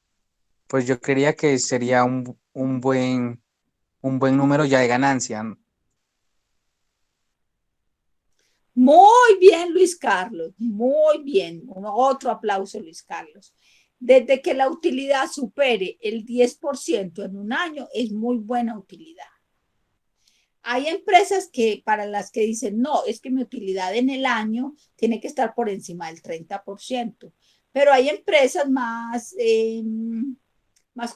pues yo creería que sería un buen número ya de ganancia. Muy bien, Luis Carlos, muy bien. Otro aplauso, Luis Carlos. Desde que la utilidad supere el 10% en un año, es muy buena utilidad. Hay empresas para las que dicen, no, es que mi utilidad en el año tiene que estar por encima del 30%. Pero hay empresas más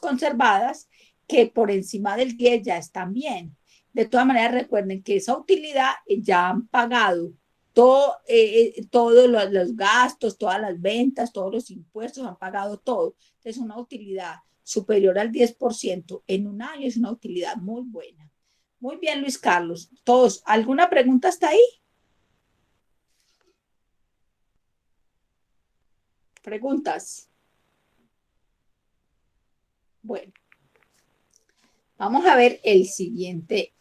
conservadas que por encima del 10 ya están bien. De todas maneras, recuerden que esa utilidad ya han pagado todos los gastos, todas las ventas, todos los impuestos, han pagado todo. Entonces, una utilidad superior al 10% en un año es una utilidad muy buena. Muy bien, Luis Carlos. Todos, ¿alguna pregunta hasta ahí? ¿Preguntas? Bueno. Vamos a ver el siguiente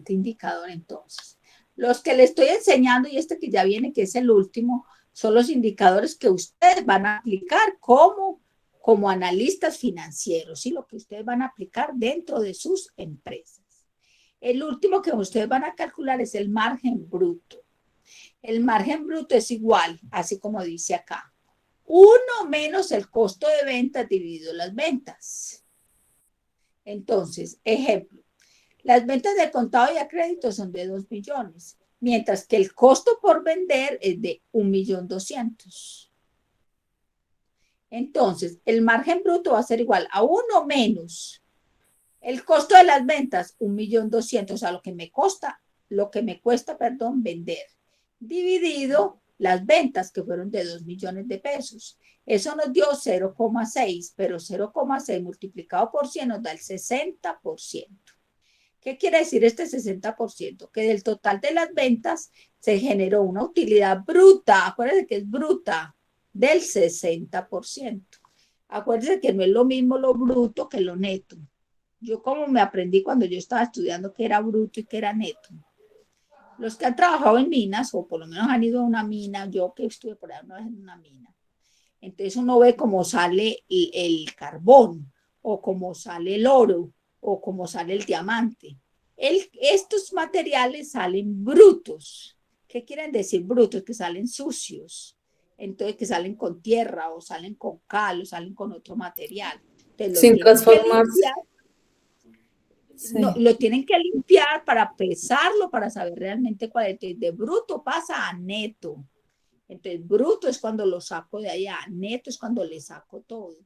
indicador entonces. Los que le estoy enseñando y este que ya viene, que es el último, son los indicadores que ustedes van a aplicar como analistas financieros, ¿sí? Lo que ustedes van a aplicar dentro de sus empresas. El último que ustedes van a calcular es el margen bruto. El margen bruto es igual, así como dice acá, 1 menos el costo de ventas dividido las ventas. Entonces, ejemplo, las ventas de contado y a crédito son de 2 millones, mientras que el costo por vender es de 1.200.000. Entonces, el margen bruto va a ser igual a 1 menos el costo de las ventas, 1.200.000, o sea, lo que me cuesta, vender, dividido las ventas que fueron de 2 millones de pesos. Eso nos dio 0,6, pero 0,6 multiplicado por 100 nos da el 60%. ¿Qué quiere decir este 60%? Que del total de las ventas se generó una utilidad bruta, acuérdense que es bruta, del 60%. Acuérdense que no es lo mismo lo bruto que lo neto. Yo como me aprendí cuando yo estaba estudiando que era bruto y que era neto. Los que han trabajado en minas, o por lo menos han ido a una mina, yo que estuve por ahí una vez en una mina, entonces uno ve cómo sale el carbón, o cómo sale el oro, o cómo sale el diamante. Estos materiales salen brutos. ¿Qué quieren decir brutos? Que salen sucios. Entonces que salen con tierra, o salen con cal, o salen con otro material. Entonces, sin transformarse. Sí. No, lo tienen que limpiar para pesarlo, para saber realmente cuál es. De bruto pasa a neto. Entonces, bruto es cuando lo saco de allá, neto es cuando le saco todo.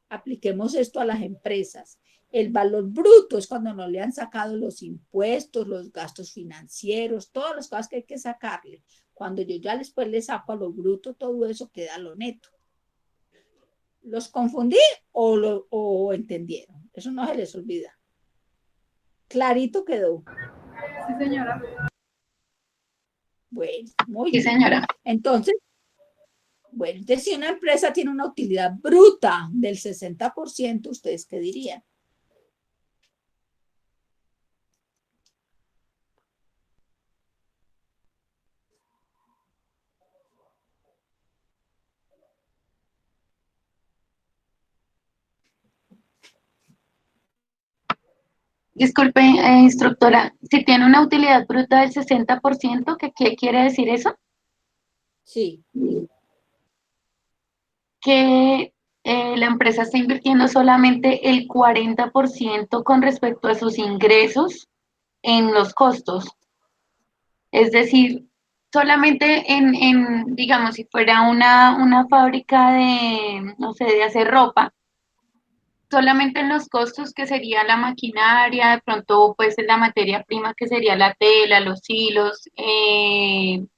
Apliquemos esto a las empresas. El valor bruto es cuando no le han sacado los impuestos, los gastos financieros, todas las cosas que hay que sacarle. Cuando yo ya después le saco a lo bruto, todo eso queda a lo neto. ¿Los confundí o entendieron? Eso no se les olvida. Clarito quedó. Sí, señora. Bueno, muy Sí, bien. señora. Entonces, bueno, entonces si una empresa tiene una utilidad bruta del 60%, ¿ustedes qué dirían? Disculpe, instructora, si tiene una utilidad bruta del 60%, ¿qué quiere decir eso? Sí. Que la empresa está invirtiendo solamente el 40% con respecto a sus ingresos en los costos. Es decir, solamente digamos, si fuera una fábrica de, no sé, de hacer ropa, solamente en los costos que sería la maquinaria, de pronto pues la materia prima que sería la tela, los hilos, el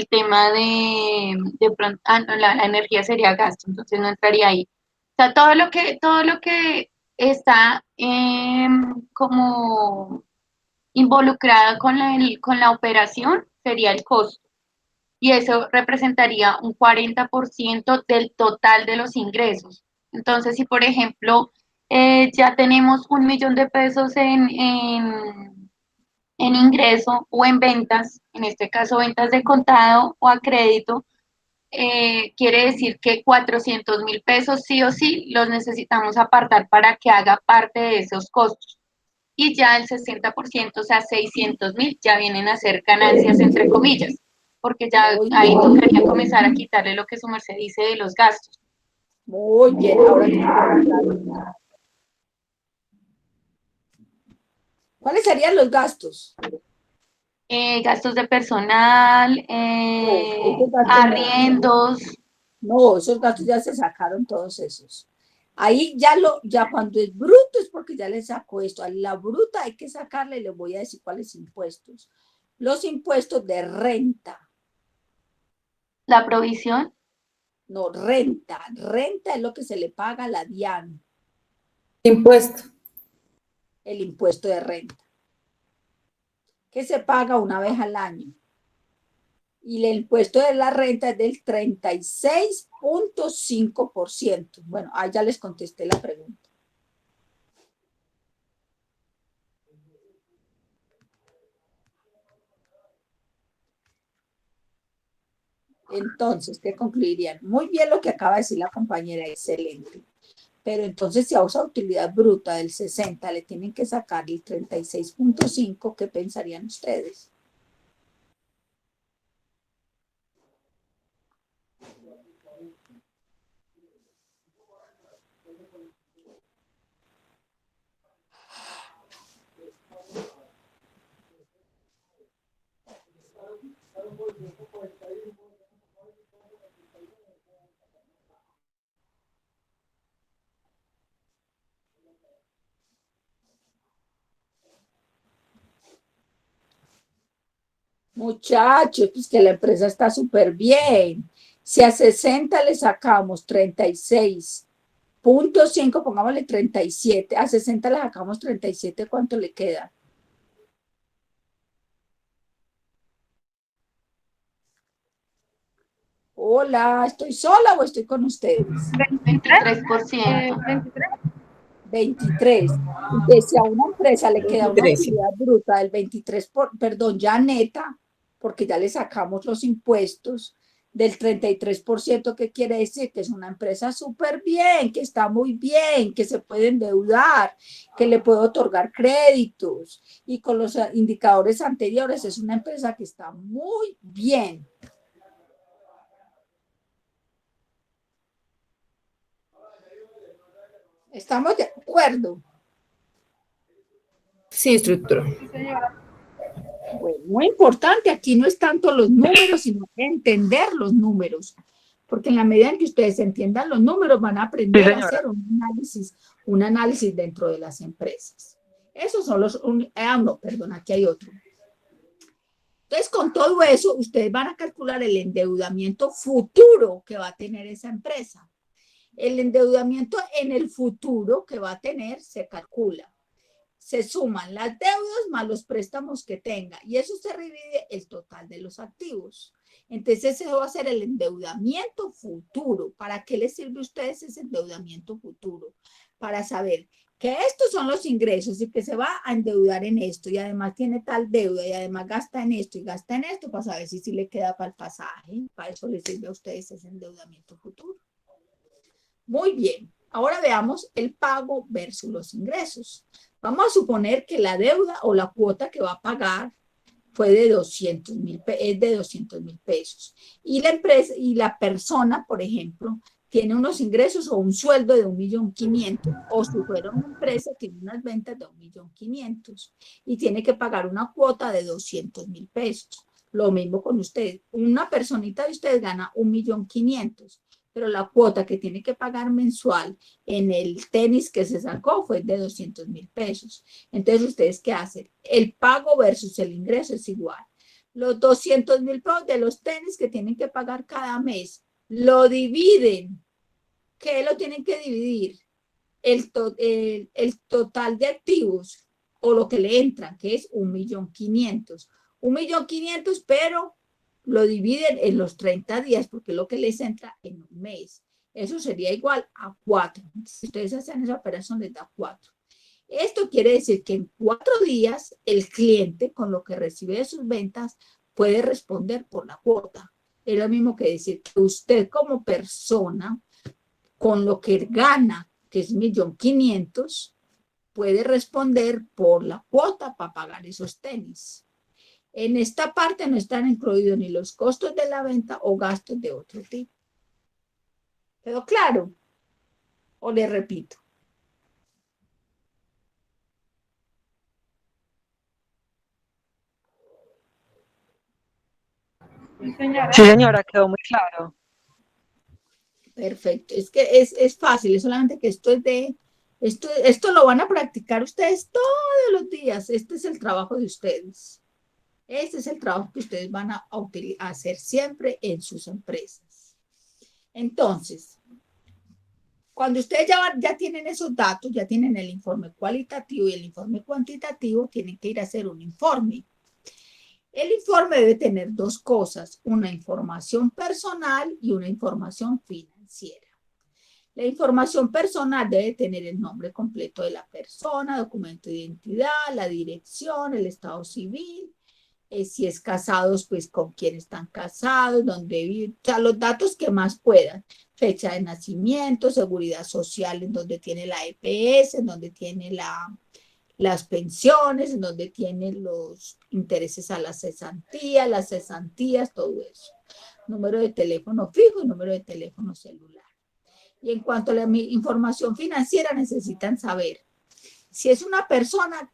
tema de pronto, no, la energía sería gasto, entonces no entraría ahí. O sea, todo lo que está como involucrado con la operación sería el costo. Y eso representaría un 40% del total de los ingresos. Entonces, si por ejemplo ya tenemos 1.000.000 de pesos en ingreso o en ventas, en este caso ventas de contado o a crédito, quiere decir que 400.000 pesos sí o sí los necesitamos apartar para que haga parte de esos costos. Y ya el 60%, o sea, 600.000, ya vienen a ser ganancias entre comillas, porque ya ahí tocaría comenzar a quitarle lo que su merced dice de los gastos. Muy bien, ahora que ¿cuáles serían los gastos? Gastos de personal, Esos gastos arriendos. no, esos gastos ya se sacaron todos esos. Ahí ya cuando es bruto es porque ya le sacó esto. A la bruta hay que sacarle, les voy a decir cuáles impuestos. Los impuestos de renta. La provisión. No, renta. Renta es lo que se le paga a la DIAN. Impuesto. El impuesto de renta. Que se paga una vez al año. Y el impuesto de la renta es del 36.5%. Bueno, ahí ya les contesté la pregunta. Entonces, ¿qué concluirían? Muy bien lo que acaba de decir la compañera, excelente. Pero entonces, si a esa utilidad bruta del 60 le tienen que sacar el 36.5, ¿qué pensarían ustedes? Muchachos, pues que la empresa está súper bien. Si a 60 le sacamos 36.5, pongámosle 37, a 60 le sacamos 37, ¿cuánto le queda? Hola, ¿estoy sola o estoy con ustedes? 23%. 23. Entonces, si a una empresa le queda una 23. utilidad bruta del 23, perdón, ya neta, porque ya le sacamos los impuestos del 33%, ¿qué quiere decir? Que es una empresa súper bien, que está muy bien, que se puede endeudar, que le puede otorgar créditos. Y con los indicadores anteriores, es una empresa que está muy bien. ¿Estamos de acuerdo? Sí, instructora. Sí, señora. Bueno, muy importante, aquí no es tanto los números, sino entender los números, porque en la medida en que ustedes entiendan los números, van a aprender Sí, a señora. hacer un análisis dentro de las empresas. Esos son los, no, perdón, aquí hay otro. Entonces, con todo eso, ustedes van a calcular el endeudamiento futuro que va a tener esa empresa. El endeudamiento en el futuro que va a tener se calcula. se suman las deudas más los préstamos que tenga y eso se divide el total de los activos. Entonces eso va a ser el endeudamiento futuro. ¿Para qué les sirve a ustedes ese endeudamiento futuro? Para saber que estos son los ingresos y que se va a endeudar en esto y además tiene tal deuda y además gasta en esto y gasta en esto para saber si le queda para el pasaje. Para eso les sirve a ustedes ese endeudamiento futuro. Muy bien. Ahora veamos el pago versus los ingresos. Vamos a suponer que la deuda o la cuota que va a pagar fue de 200,000, es de 200,000 pesos. Y la empresa y la persona, por ejemplo, tiene unos ingresos o un sueldo de 1.500.000, o si fuera una empresa, tiene unas ventas de 1.500.000 y tiene que pagar una cuota de 200,000 pesos. Lo mismo con ustedes. Una personita de ustedes gana 1.500.000, pero la cuota que tiene que pagar mensual en el tenis que se sacó fue de 200,000 pesos. Entonces, ¿ustedes qué hacen? El pago versus el ingreso es igual. Los 200,000 pesos de los tenis que tienen que pagar cada mes, lo dividen. ¿Qué lo tienen que dividir? El total de activos o lo que le entran, que es 1.500.000. 1.500.000, pero lo dividen en los 30 días porque es lo que les entra en un mes. Eso sería igual a 4. Si ustedes hacen esa operación, les da 4. Esto quiere decir que en 4 días el cliente, con lo que recibe de sus ventas, puede responder por la cuota. Es lo mismo que decir que usted como persona, con lo que gana, que es 1.500.000, puede responder por la cuota para pagar esos tenis. En esta parte no están incluidos ni los costos de la venta o gastos de otro tipo. ¿Quedó claro? ¿O le repito? Sí, señora. Sí, señora, quedó muy claro. Perfecto. Es que es fácil, es solamente que esto lo van a practicar ustedes todos los días. Este es el trabajo de ustedes. Este es el trabajo que ustedes van a hacer siempre en sus empresas. Entonces, cuando ustedes ya tienen esos datos, ya tienen el informe cualitativo y el informe cuantitativo, tienen que ir a hacer un informe. El informe debe tener 2 cosas, una información personal y una información financiera. La información personal debe tener el nombre completo de la persona, documento de identidad, la dirección, el estado civil, si es casados, pues con quién están casados, dónde viven, o sea, los datos que más puedan, fecha de nacimiento, seguridad social, en donde tiene la EPS, en donde tiene las pensiones, en donde tiene los intereses a las cesantías, todo eso. Número de teléfono fijo y número de teléfono celular. Y en cuanto a la información financiera, necesitan saber si es una persona,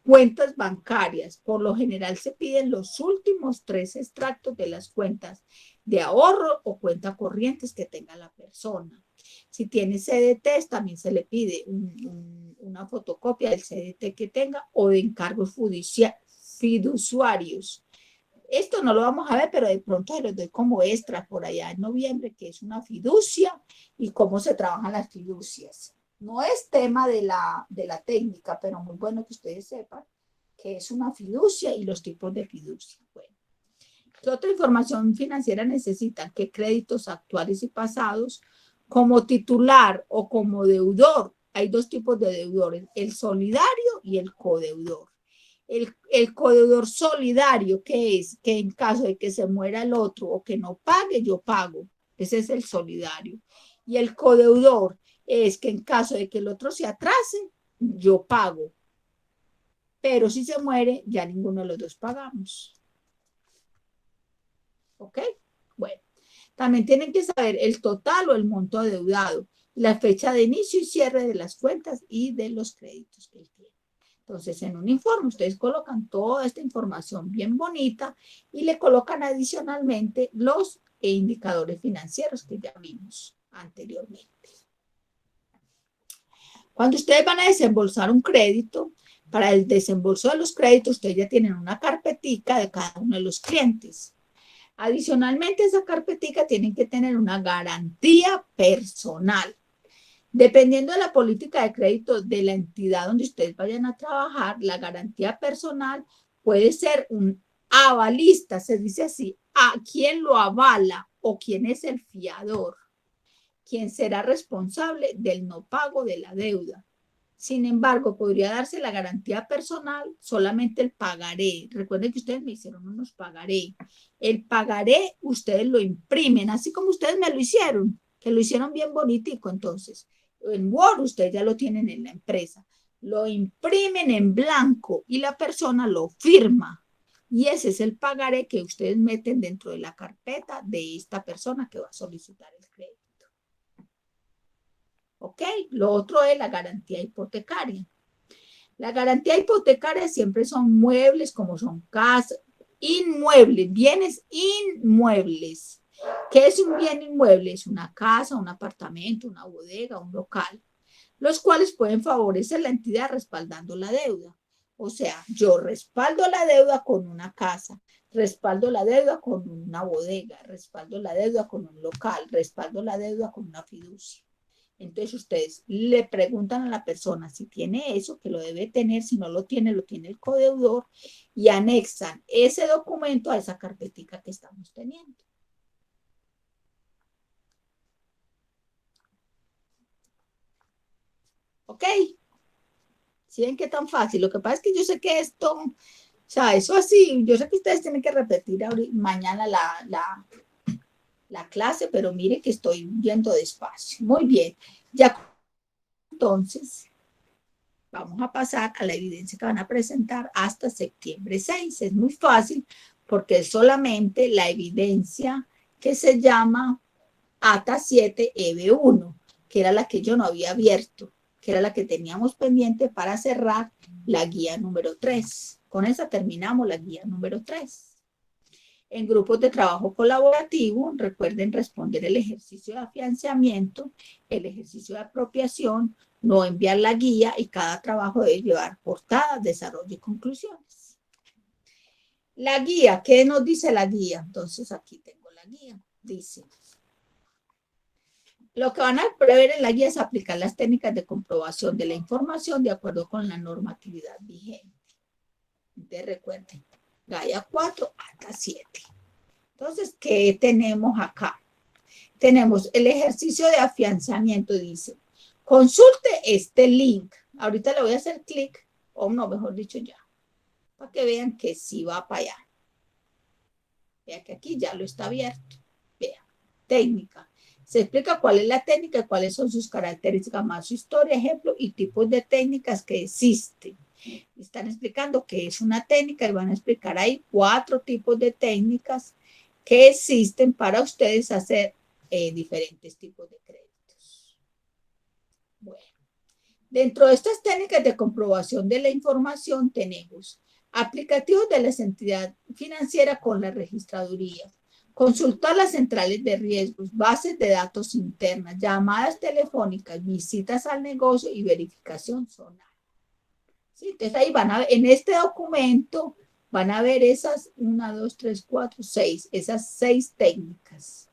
cuentas bancarias. Por lo general se piden los últimos 3 extractos de las cuentas de ahorro o cuenta corrientes que tenga la persona. Si tiene CDTs, también se le pide una fotocopia del CDT que tenga o de encargos fiduciarios. Esto no lo vamos a ver, pero de pronto se los doy como extra por allá en noviembre, que es una fiducia y cómo se trabajan las fiducias. No es tema de la técnica, pero muy bueno que ustedes sepan que es una fiducia y los tipos de fiducia. Bueno, ¿qué otra información financiera necesitan? ¿Qué créditos actuales y pasados? Como titular o como deudor, hay 2 tipos de deudores, el solidario y el codeudor. El codeudor solidario, ¿qué es? Que en caso de que se muera el otro o que no pague, yo pago. Ese es el solidario. Y el codeudor es que en caso de que el otro se atrase, yo pago. Pero si se muere, ya ninguno de los 2 pagamos. ¿Ok? Bueno. También tienen que saber el total o el monto adeudado, la fecha de inicio y cierre de las cuentas y de los créditos que él tiene. Entonces, en un informe ustedes colocan toda esta información bien bonita y le colocan adicionalmente los indicadores financieros que ya vimos anteriormente. Cuando ustedes van a desembolsar un crédito, para el desembolso de los créditos, ustedes ya tienen una carpetica de cada uno de los clientes. Adicionalmente, esa carpetica tienen que tener una garantía personal. Dependiendo de la política de crédito de la entidad donde ustedes vayan a trabajar, la garantía personal puede ser un avalista, se dice así, a quién lo avala o quién es el fiador, quién será responsable del no pago de la deuda. Sin embargo, podría darse la garantía personal solamente el pagaré. Recuerden que ustedes me hicieron unos pagaré. El pagaré ustedes lo imprimen, así como ustedes me lo hicieron, que lo hicieron bien bonitico. Entonces, en Word ustedes ya lo tienen en la empresa. Lo imprimen en blanco y la persona lo firma. Y ese es el pagaré que ustedes meten dentro de la carpeta de esta persona que va a solicitar el crédito. ¿Ok? Lo otro es la garantía hipotecaria. La garantía hipotecaria siempre son muebles, como son casas, inmuebles, bienes inmuebles. ¿Qué es un bien inmueble? Es una casa, un apartamento, una bodega, un local, los cuales pueden favorecer la entidad respaldando la deuda. O sea, yo respaldo la deuda con una casa, respaldo la deuda con una bodega, respaldo la deuda con un local, respaldo la deuda con una fiducia. Entonces ustedes le preguntan a la persona si tiene eso, que lo debe tener, si no lo tiene el codeudor y anexan ese documento a esa carpetica que estamos teniendo. ¿Ok? ¿Sí ven qué tan fácil? Lo que pasa es que yo sé que esto, o sea, eso así, yo sé que ustedes tienen que repetir mañana la clase, pero mire que estoy yendo despacio. Muy bien. Ya entonces, vamos a pasar a la evidencia que van a presentar hasta septiembre 6. Es muy fácil porque es solamente la evidencia que se llama ATA 7 EB1, que era la que yo no había abierto, que era la que teníamos pendiente para cerrar la guía número 3. Con esa terminamos la guía número 3. En grupos de trabajo colaborativo, recuerden responder el ejercicio de afianzamiento, el ejercicio de apropiación, no enviar la guía y cada trabajo debe llevar portada, desarrollo y conclusiones. La guía, ¿qué nos dice la guía? Entonces aquí tengo la guía. Dice, lo que van a prever en la guía es aplicar las técnicas de comprobación de la información de acuerdo con la normatividad vigente. Entonces recuerden, Gaia 4 hasta 7. Entonces, ¿qué tenemos acá? Tenemos el ejercicio de afianzamiento, dice, consulte este link. Ahorita le voy a hacer clic, o no, mejor dicho ya, para que vean que sí va para allá. Vean que aquí ya lo está abierto. Vean, técnica. Se explica cuál es la técnica, cuáles son sus características, más su historia, ejemplo y tipos de técnicas que existen. Están explicando qué es una técnica y van a explicar ahí 4 tipos de técnicas que existen para ustedes hacer diferentes tipos de créditos. Bueno, dentro de estas técnicas de comprobación de la información tenemos aplicativos de la entidad financiera con la registraduría, consultar las centrales de riesgos, bases de datos internas, llamadas telefónicas, visitas al negocio y verificación zonal. ¿Sí? Entonces ahí van a ver, en este documento van a ver esas 1, 2, 3, 4, 6, esas 6 técnicas.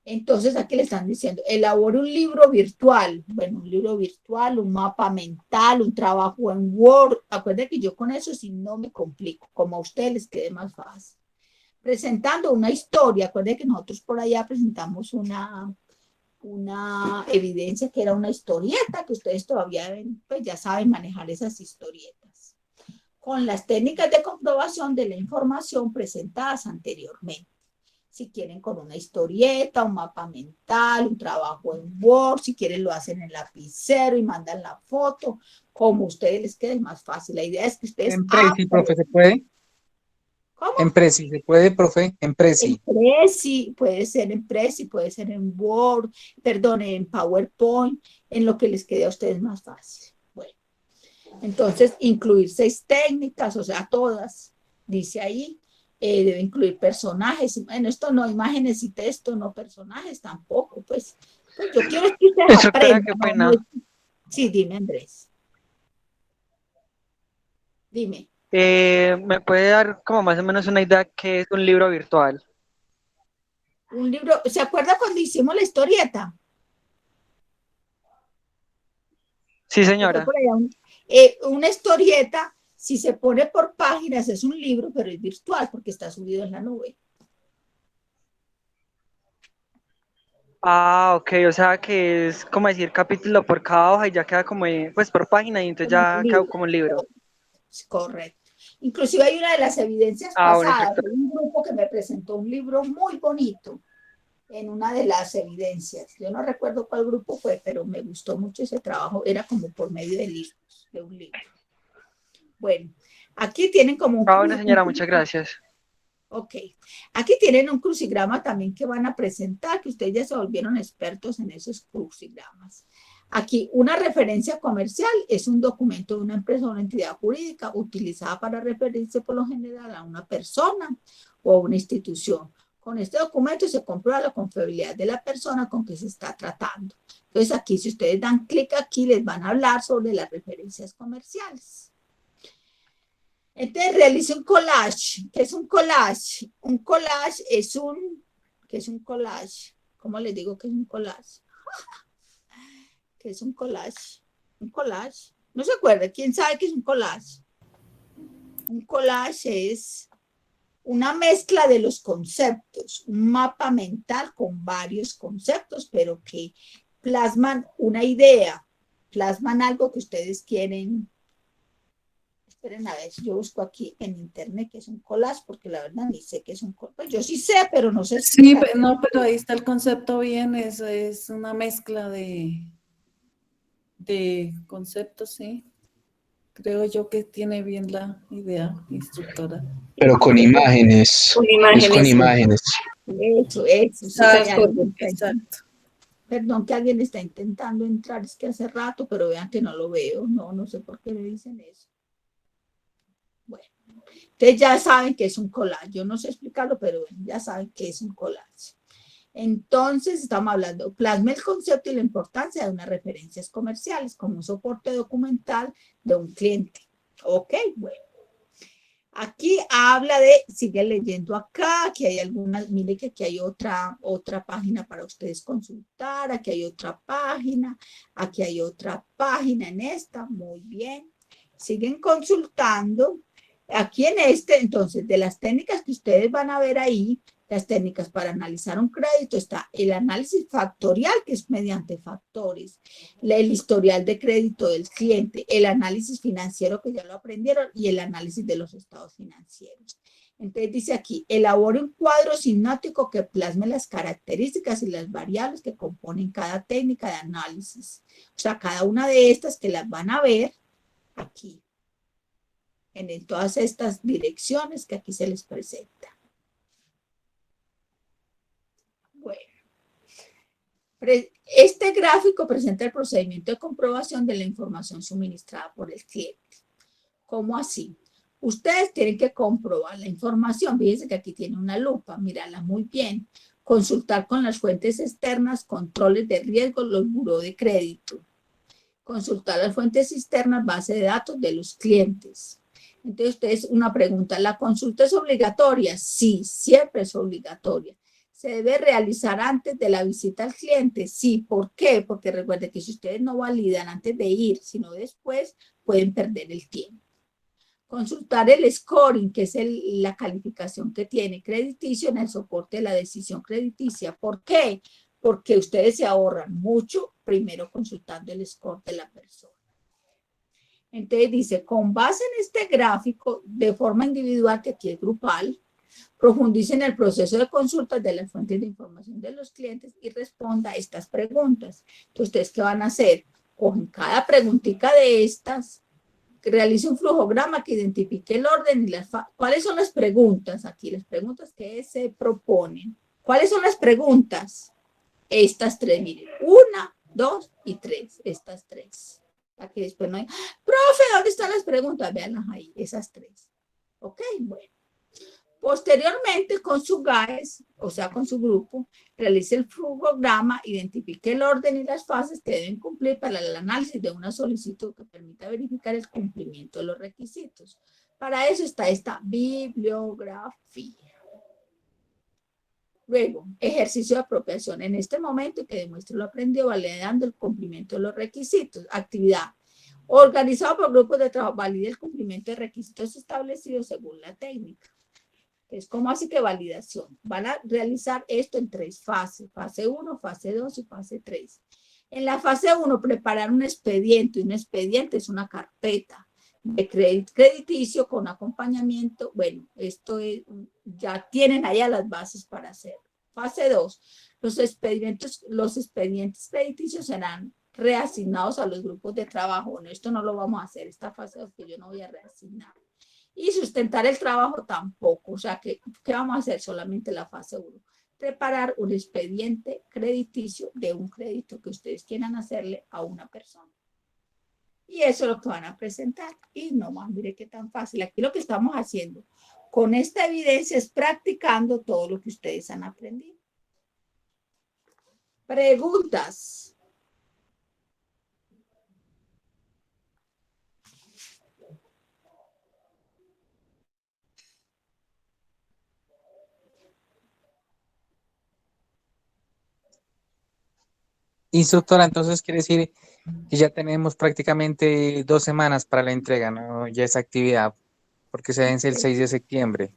Entonces aquí le están diciendo, elabore un libro virtual. Bueno, un libro virtual, un mapa mental, un trabajo en Word. Acuérdense que yo con eso sí no me complico, como a ustedes les quede más fácil. Presentando una historia. Acuérdense que nosotros por allá presentamos una evidencia que era una historieta, que ustedes todavía pues ya saben manejar esas historietas, con las técnicas de comprobación de la información presentadas anteriormente. Si quieren con una historieta, un mapa mental, un trabajo en Word, si quieren lo hacen en lapicero y mandan la foto, como a ustedes les quede más fácil. La idea es que ustedes... En Prezi, profe, ¿se puede? ¿Cómo? En Prezi, ¿se puede, profe? En Prezi. En Prezi, puede ser en Prezi, puede ser en Word, perdón, en PowerPoint, en lo que les quede a ustedes más fácil. Bueno, entonces incluir 6 técnicas, o sea, todas, dice ahí, debe incluir personajes, bueno, esto no, imágenes y texto, no personajes tampoco, pues yo quiero que ustedes aprendan. Qué pena. Sí, dime, Andrés. Dime. ¿Me puede dar como más o menos una idea qué es un libro virtual? Un libro, ¿se acuerda cuando hicimos la historieta? Sí, señora. Por allá una historieta, si se pone por páginas, es un libro, pero es virtual porque está subido en la nube. Ah, ok, o sea que es como decir capítulo por cada hoja y ya queda como, pues por página y entonces Como un ya queda libro. como un libro. Correcto. Inclusive hay una de las evidencias Ah, bueno, pasadas, perfecto. de un grupo que me presentó un libro muy bonito en una de las evidencias. Yo no recuerdo cuál grupo fue, pero me gustó mucho ese trabajo. Era como por medio de libros, de un libro. Bueno, aquí tienen como Ah, bueno, señora, muchas gracias. Ok, aquí tienen un crucigrama también que van a presentar, que ustedes ya se volvieron expertos en esos crucigramas. Aquí, una referencia comercial es un documento de una empresa o una entidad jurídica utilizada para referirse por lo general a una persona o a una institución. Con este documento se comprueba la confiabilidad de la persona con que se está tratando. Entonces, aquí, si ustedes dan clic aquí, les van a hablar sobre las referencias comerciales. Entonces realice un collage. ¿Qué es un collage? Un collage es ¿qué es un collage? ¿Cómo les digo que es un collage? ¿Qué es un collage? Un collage. No se acuerda. ¿Quién sabe qué es un collage? Un collage es una mezcla de los conceptos, un mapa mental con varios conceptos, pero que plasman una idea, plasman algo que ustedes quieren. Esperen a ver, yo busco aquí en internet que es un collage, porque la verdad ni sé qué es un collage. Pues yo sí sé, pero no sé Sí, explicar. no, pero ahí está el concepto bien, es una mezcla de conceptos, sí. Creo yo que tiene bien la idea, instructora. Pero con imágenes. Con Es con imágenes. imágenes. Eso, sí, Exacto, exacto. Perdón que alguien está intentando entrar, es que hace rato, pero vean que no lo veo, no sé por qué me dicen eso. Bueno, ustedes ya saben que es un collage, yo no sé explicarlo, pero ya saben que es un collage. Entonces, estamos hablando, plasma el concepto y la importancia de unas referencias comerciales como un soporte documental de un cliente. Ok, bueno. Aquí habla de, sigue leyendo acá, que hay algunas, mire que aquí hay otra página para ustedes consultar, aquí hay otra página, aquí hay otra página en esta, muy bien. Siguen consultando. Aquí en entonces, de las técnicas que ustedes van a ver ahí, las técnicas para analizar un crédito está el análisis factorial, que es mediante factores, el historial de crédito del cliente, el análisis financiero, que ya lo aprendieron, y el análisis de los estados financieros. Entonces dice aquí, elabore un cuadro sinóptico que plasme las características y las variables que componen cada técnica de análisis. O sea, cada una de estas que las van a ver aquí, en todas estas direcciones que aquí se les presenta. Bueno, este gráfico presenta el procedimiento de comprobación de la información suministrada por el cliente. ¿Cómo así? Ustedes tienen que comprobar la información. Fíjense que aquí tiene una lupa, mírala muy bien. Consultar con las fuentes externas, controles de riesgo, los buró de crédito. Consultar las fuentes externas, base de datos de los clientes. Entonces, ustedes, una pregunta, ¿la consulta es obligatoria? Sí, siempre es obligatoria. ¿Se debe realizar antes de la visita al cliente? Sí, ¿por qué? Porque recuerden que si ustedes no validan antes de ir, sino después, pueden perder el tiempo. Consultar el scoring, que es la calificación que tiene crediticio en el soporte de la decisión crediticia. ¿Por qué? Porque ustedes se ahorran mucho primero consultando el score de la persona. Entonces dice, con base en este gráfico, de forma individual, que aquí es grupal, profundice en el proceso de consultas de las fuentes de información de los clientes y responda a estas preguntas. Entonces, ¿ustedes qué van a hacer? Cogen cada preguntita de estas, realice un flujograma que identifique el orden y ¿cuáles son las preguntas aquí? Las preguntas que se proponen. ¿Cuáles son las preguntas? Estas tres, miren, 1, 2 y 3, estas tres. Aquí después no hay, profe, ¿dónde están las preguntas? Véanlas ahí, esas tres. Ok, bueno. Posteriormente, con su GAES, o sea, con su grupo, realice el flujograma, identifique el orden y las fases que deben cumplir para el análisis de una solicitud que permita verificar el cumplimiento de los requisitos. Para eso está esta bibliografía. Luego, ejercicio de apropiación. En este momento que demuestre lo aprendido, validando el cumplimiento de los requisitos. Actividad. Organizado por grupos de trabajo, valida el cumplimiento de requisitos establecidos según la técnica. Es como así que validación. Van a realizar esto en 3 fases. Fase 1, fase 2 y fase 3. En la fase 1, preparar un expediente. Un expediente es una carpeta de crediticio con acompañamiento. Bueno, esto es, ya tienen allá las bases para hacerlo. Fase 2, los expedientes crediticios serán reasignados a los grupos de trabajo. Bueno, esto no lo vamos a hacer, esta fase 2 que yo no voy a reasignar. Y sustentar el trabajo tampoco, o sea, ¿qué vamos a hacer? Solamente la fase 1. Preparar un expediente crediticio de un crédito que ustedes quieran hacerle a una persona. Y eso es lo que van a presentar. Y no más, mire qué tan fácil. Aquí lo que estamos haciendo con esta evidencia es practicando todo lo que ustedes han aprendido. Preguntas. Instructora, entonces quiere decir que ya tenemos prácticamente 2 semanas para la entrega, ¿no? Ya esa actividad, porque se vence el 6 de septiembre.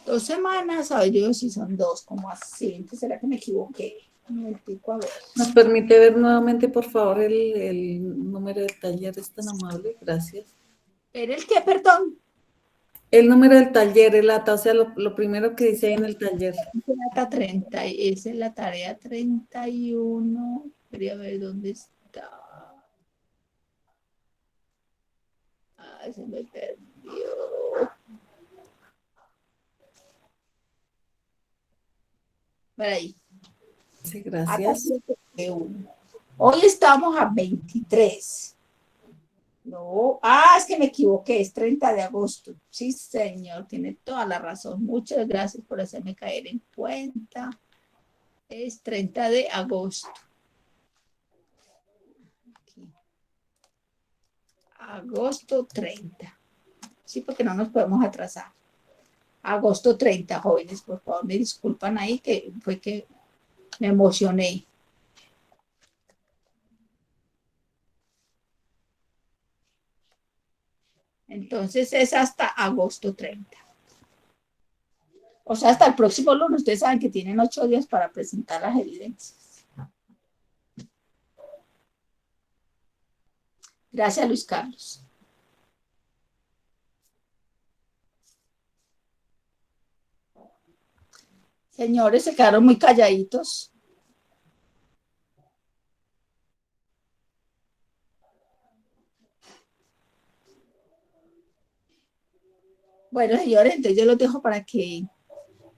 2 semanas, a ver, yo si son 2, como así, ¿será que me equivoqué? Un momentico, a ver. ¿Nos permite ver nuevamente, por favor, el número del taller? Es tan amable, gracias. ¿Era el qué, perdón? El número del taller, el ATA, o sea, lo primero que dice ahí en el taller. El ATA 30, esa es la tarea 31. Quería ver dónde está. Ay, se me perdió. Por ahí. Sí, gracias. Hoy estamos a 23. No, es que me equivoqué, es 30 de agosto. Sí, señor, tiene toda la razón. Muchas gracias por hacerme caer en cuenta. Es 30 de agosto. Aquí. Agosto 30. Sí, porque no nos podemos atrasar. Agosto 30, jóvenes, por favor, me disculpan ahí, que fue que me emocioné. Entonces es hasta agosto 30. O sea, hasta el próximo lunes. Ustedes saben que tienen 8 días para presentar las evidencias. Gracias, Luis Carlos. Señores, se quedaron muy calladitos. Bueno, señores, entonces yo los dejo para que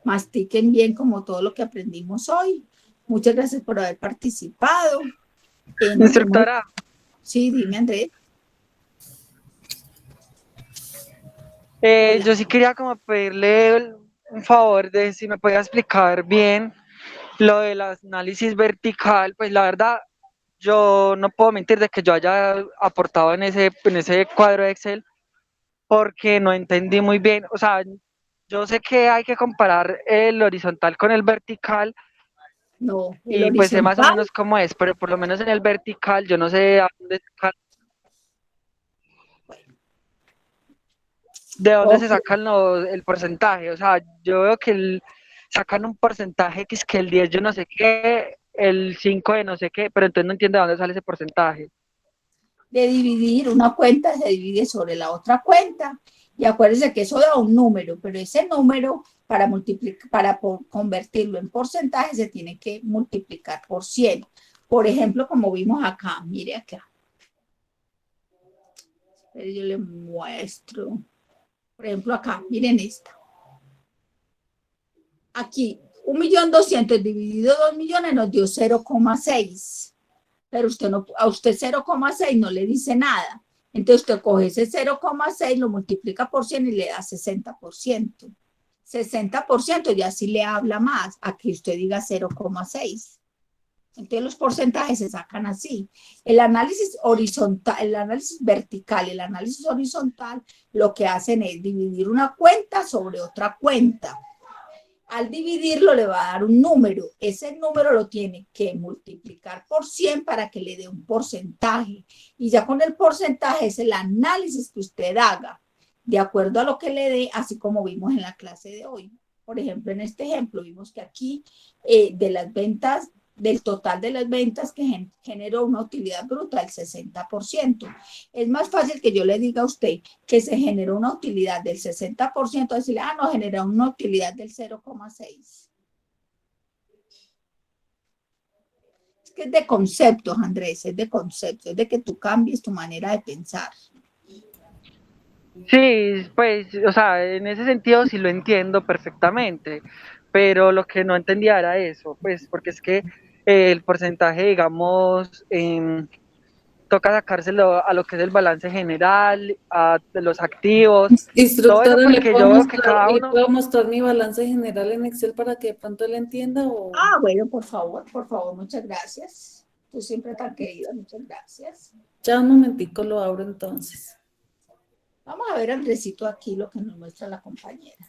mastiquen bien como todo lo que aprendimos hoy. Muchas gracias por haber participado. Instructora. Sí, dime, Andrés. Yo sí quería como pedirle un favor de si me podía explicar bien lo del análisis vertical. Pues la verdad, yo no puedo mentir de que yo haya aportado en ese cuadro de Excel porque no entendí muy bien. O sea, yo sé que hay que comparar el horizontal con el vertical. No, y pues sé más o menos cómo es, pero por lo menos en el vertical yo no sé de dónde se sacan el porcentaje. O sea, yo veo que sacan un porcentaje que es que el 10 yo no sé qué, el 5 de no sé qué, pero entonces no entiendo de dónde sale ese porcentaje. De dividir una cuenta se divide sobre la otra cuenta. Y acuérdense que eso da un número, pero ese número para convertirlo en porcentaje se tiene que multiplicar por 100. Por ejemplo, como vimos acá, mire acá. Yo le muestro. Por ejemplo, acá, miren esta. Aquí, 1.200.000 dividido 2 millones nos dio 0,6. Pero a usted 0,6 no le dice nada. Entonces usted coge ese 0,6, lo multiplica por 100 y le da 60%. 60% ya sí le habla más a que usted diga 0,6. Entonces los porcentajes se sacan así. El análisis horizontal, el análisis vertical y el análisis horizontal lo que hacen es dividir una cuenta sobre otra cuenta. Al dividirlo le va a dar un número. Ese número lo tiene que multiplicar por 100 para que le dé un porcentaje. Y ya con el porcentaje es el análisis que usted haga, de acuerdo a lo que le dé, así como vimos en la clase de hoy. Por ejemplo, en este ejemplo, vimos que aquí de las ventas, del total de las ventas que generó una utilidad bruta del 60%. Es más fácil que yo le diga a usted que se generó una utilidad del 60%, decirle, no, genera una utilidad del 0,6. Es que es de conceptos, Andrés, es de conceptos, es de que tú cambies tu manera de pensar. Sí, pues, o sea, en ese sentido sí lo entiendo perfectamente, pero lo que no entendía era eso, pues, porque es que el porcentaje, digamos, toca sacárselo a lo que es el balance general, de los activos, todo eso Instructora, porque yo veo que cada ¿le uno... puedo mostrar mi balance general en Excel para que de pronto él entienda? O... Bueno, por favor, muchas gracias. Tú siempre tan querida, muchas gracias. Ya un momentico lo abro entonces. Vamos a ver, Andresito, aquí lo que nos muestra la compañera.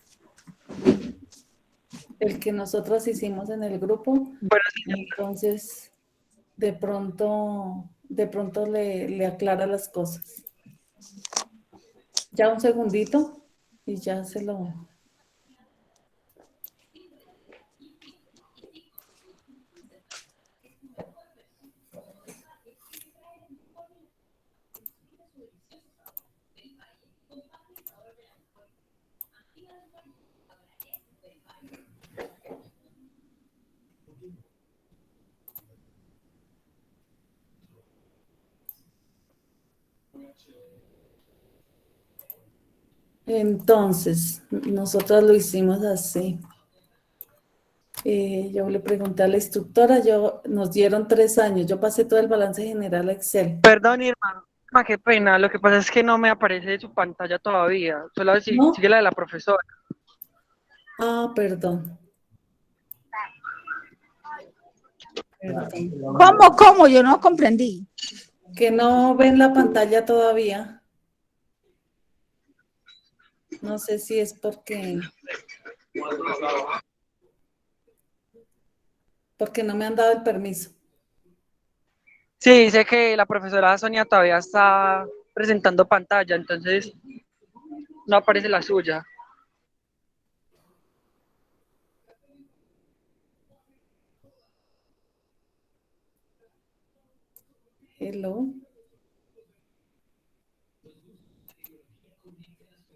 El que nosotros hicimos en el grupo. Bueno, entonces, de pronto le aclara las cosas. Ya un segundito y ya se lo... Entonces, nosotros lo hicimos así. Yo le pregunté a la instructora, nos dieron 3 años, yo pasé todo el balance general a Excel. Perdón, Irma, qué pena, lo que pasa es que no me aparece su pantalla todavía, solo ¿No? sigue la de la profesora. Ah, perdón. ¿Cómo? Yo no comprendí. Que no ven la pantalla todavía. No sé si es porque no me han dado el permiso. Sí, dice que la profesora Sonia todavía está presentando pantalla, entonces no aparece la suya. Hello.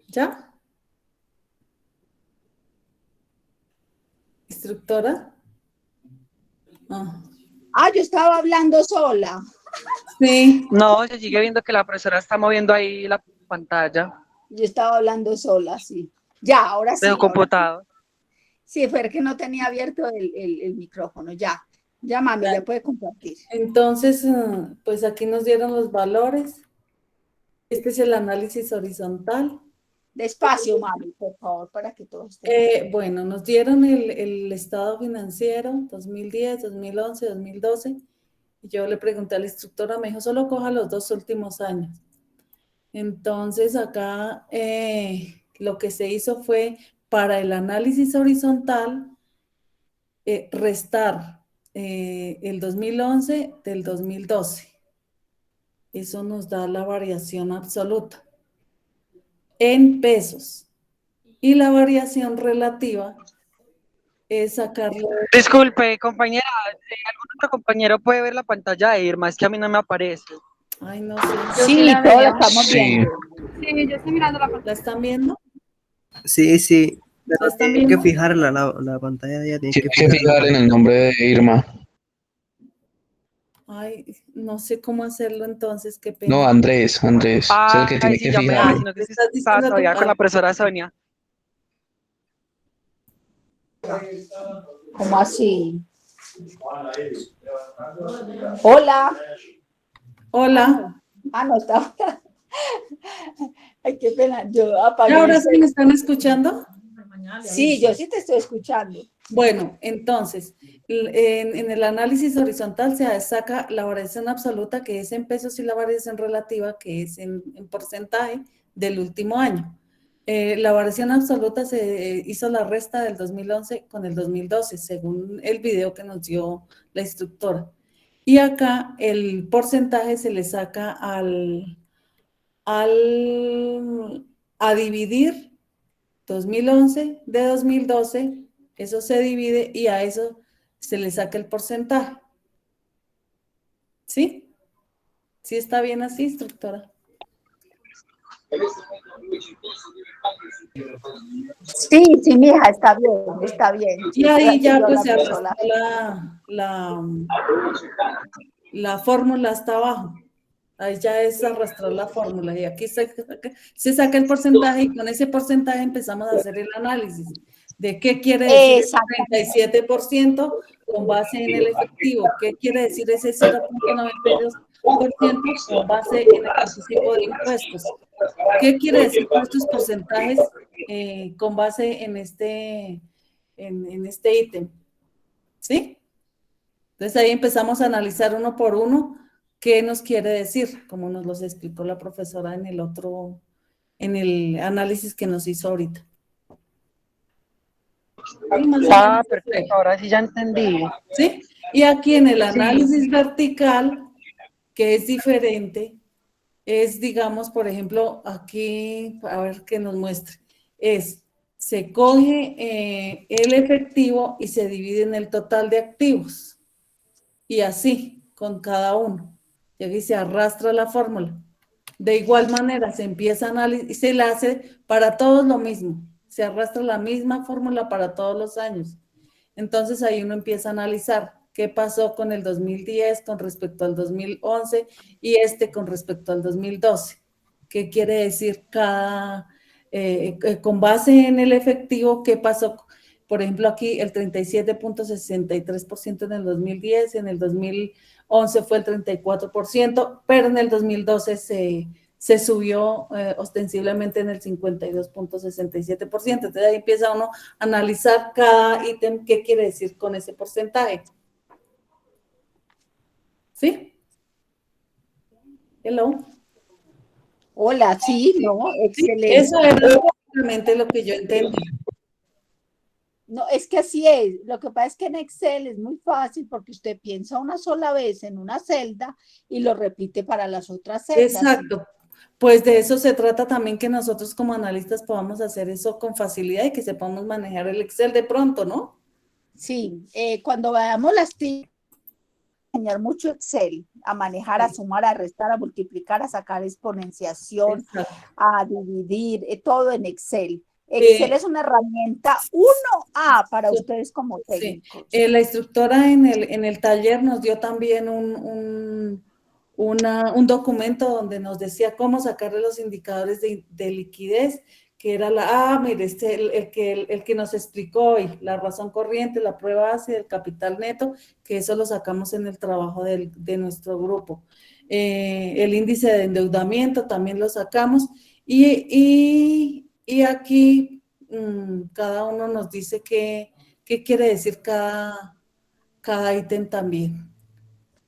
¿Ya? ¿Instructora? Yo estaba hablando sola. Sí. No, se sigue viendo que la profesora está moviendo ahí la pantalla. Yo estaba hablando sola, sí. Ya, ahora sí. De su computador. Sí, fue que no tenía abierto el micrófono. Ya, mami, ya puede compartir. Entonces, pues aquí nos dieron los valores. Este es el análisis horizontal. Despacio, mami, por favor, para que todos estén. Bueno, nos dieron el estado financiero 2010, 2011, 2012. Y yo le pregunté a la instructora, me dijo, solo coja los 2 últimos años. Entonces, acá lo que se hizo fue, para el análisis horizontal, restar el 2011 del 2012. Eso nos da la variación absoluta en pesos. Y la variación relativa es sacarlo. Disculpe, compañera, ¿algún otro compañero puede ver la pantalla de Irma? Es que a mí no me aparece. Ay, no sé. Sí, todos la estamos viendo. Sí, yo estoy mirando la pantalla. ¿La están viendo? Sí. ¿La están Tiene que viendo? fijar la pantalla de ella. Tiene que fijar en el nombre de Irma. Ay, no sé cómo hacerlo entonces, qué pena. No, Andrés. Es el que tiene Sí, que ya me fijar. imagino que está todavía con la profesora Sonia. ¿Cómo así? Hola. Hola. No estaba. Ay, qué pena. Yo apagué. ¿Ahora sí me están escuchando? Sí, yo sí te estoy escuchando. Bueno, entonces, en el análisis horizontal se saca la variación absoluta, que es en pesos, y la variación relativa, que es en porcentaje del último año. La variación absoluta se hizo la resta del 2011 con el 2012, según el video que nos dio la instructora. Y acá el porcentaje se le saca a dividir 2011 de 2012, eso se divide y a eso se le saca el porcentaje. ¿Sí? ¿Sí está bien así, instructora? Sí, sí, mija, está bien, está bien. Y ahí ya Yo pues la se persona. arrastró la fórmula hasta abajo. Ahí ya es arrastrar la fórmula y aquí se saca el porcentaje y con ese porcentaje empezamos a hacer el análisis de qué quiere decir el 37% con base en el efectivo, qué quiere decir ese 0.92% con base en el anticipo de impuestos, qué quiere decir todos estos porcentajes con base en este ítem, ¿sí? Entonces ahí empezamos a analizar uno por uno qué nos quiere decir, como nos los explicó la profesora en el análisis que nos hizo ahorita. Perfecto, ahora sí ya entendí. ¿Sí? Y aquí en el análisis vertical, que es diferente, es, digamos, por ejemplo, aquí, a ver qué nos muestre, se coge el efectivo y se divide en el total de activos. Y así, con cada uno. Y aquí se arrastra la fórmula. De igual manera, se empieza a analizar y se la hace para todos lo mismo. Se arrastra la misma fórmula para todos los años. Entonces ahí uno empieza a analizar qué pasó con el 2010 con respecto al 2011 y con respecto al 2012. ¿Qué quiere decir con base en el efectivo, qué pasó? Por ejemplo, aquí el 37.63% en el 2010, en el 2011 fue el 34%, pero en el 2012 se subió ostensiblemente en el 52.67%. Entonces ahí empieza uno a analizar cada ítem, qué quiere decir con ese porcentaje. ¿Sí? Hello. Hola, sí, no, excelente. Eso era realmente lo que yo entendí. No, es que así es. Lo que pasa es que en Excel es muy fácil porque usted piensa una sola vez en una celda y lo repite para las otras celdas. Exacto. Pues de eso se trata también, que nosotros como analistas podamos hacer eso con facilidad y que sepamos manejar el Excel de pronto, ¿no? Sí, cuando veamos las TIC, enseñar mucho Excel, a manejar, a sumar, a restar, a multiplicar, a sacar exponenciación, a dividir, todo en Excel. Excel es una herramienta 1A para ustedes como técnicos. Sí. La instructora en el taller nos dio también un documento donde nos decía cómo sacarle los indicadores de liquidez, que era mire, el que nos explicó hoy, la razón corriente, la prueba base, el capital neto, que eso lo sacamos en el trabajo de nuestro grupo. El índice de endeudamiento también lo sacamos y aquí cada uno nos dice qué quiere decir cada ítem también.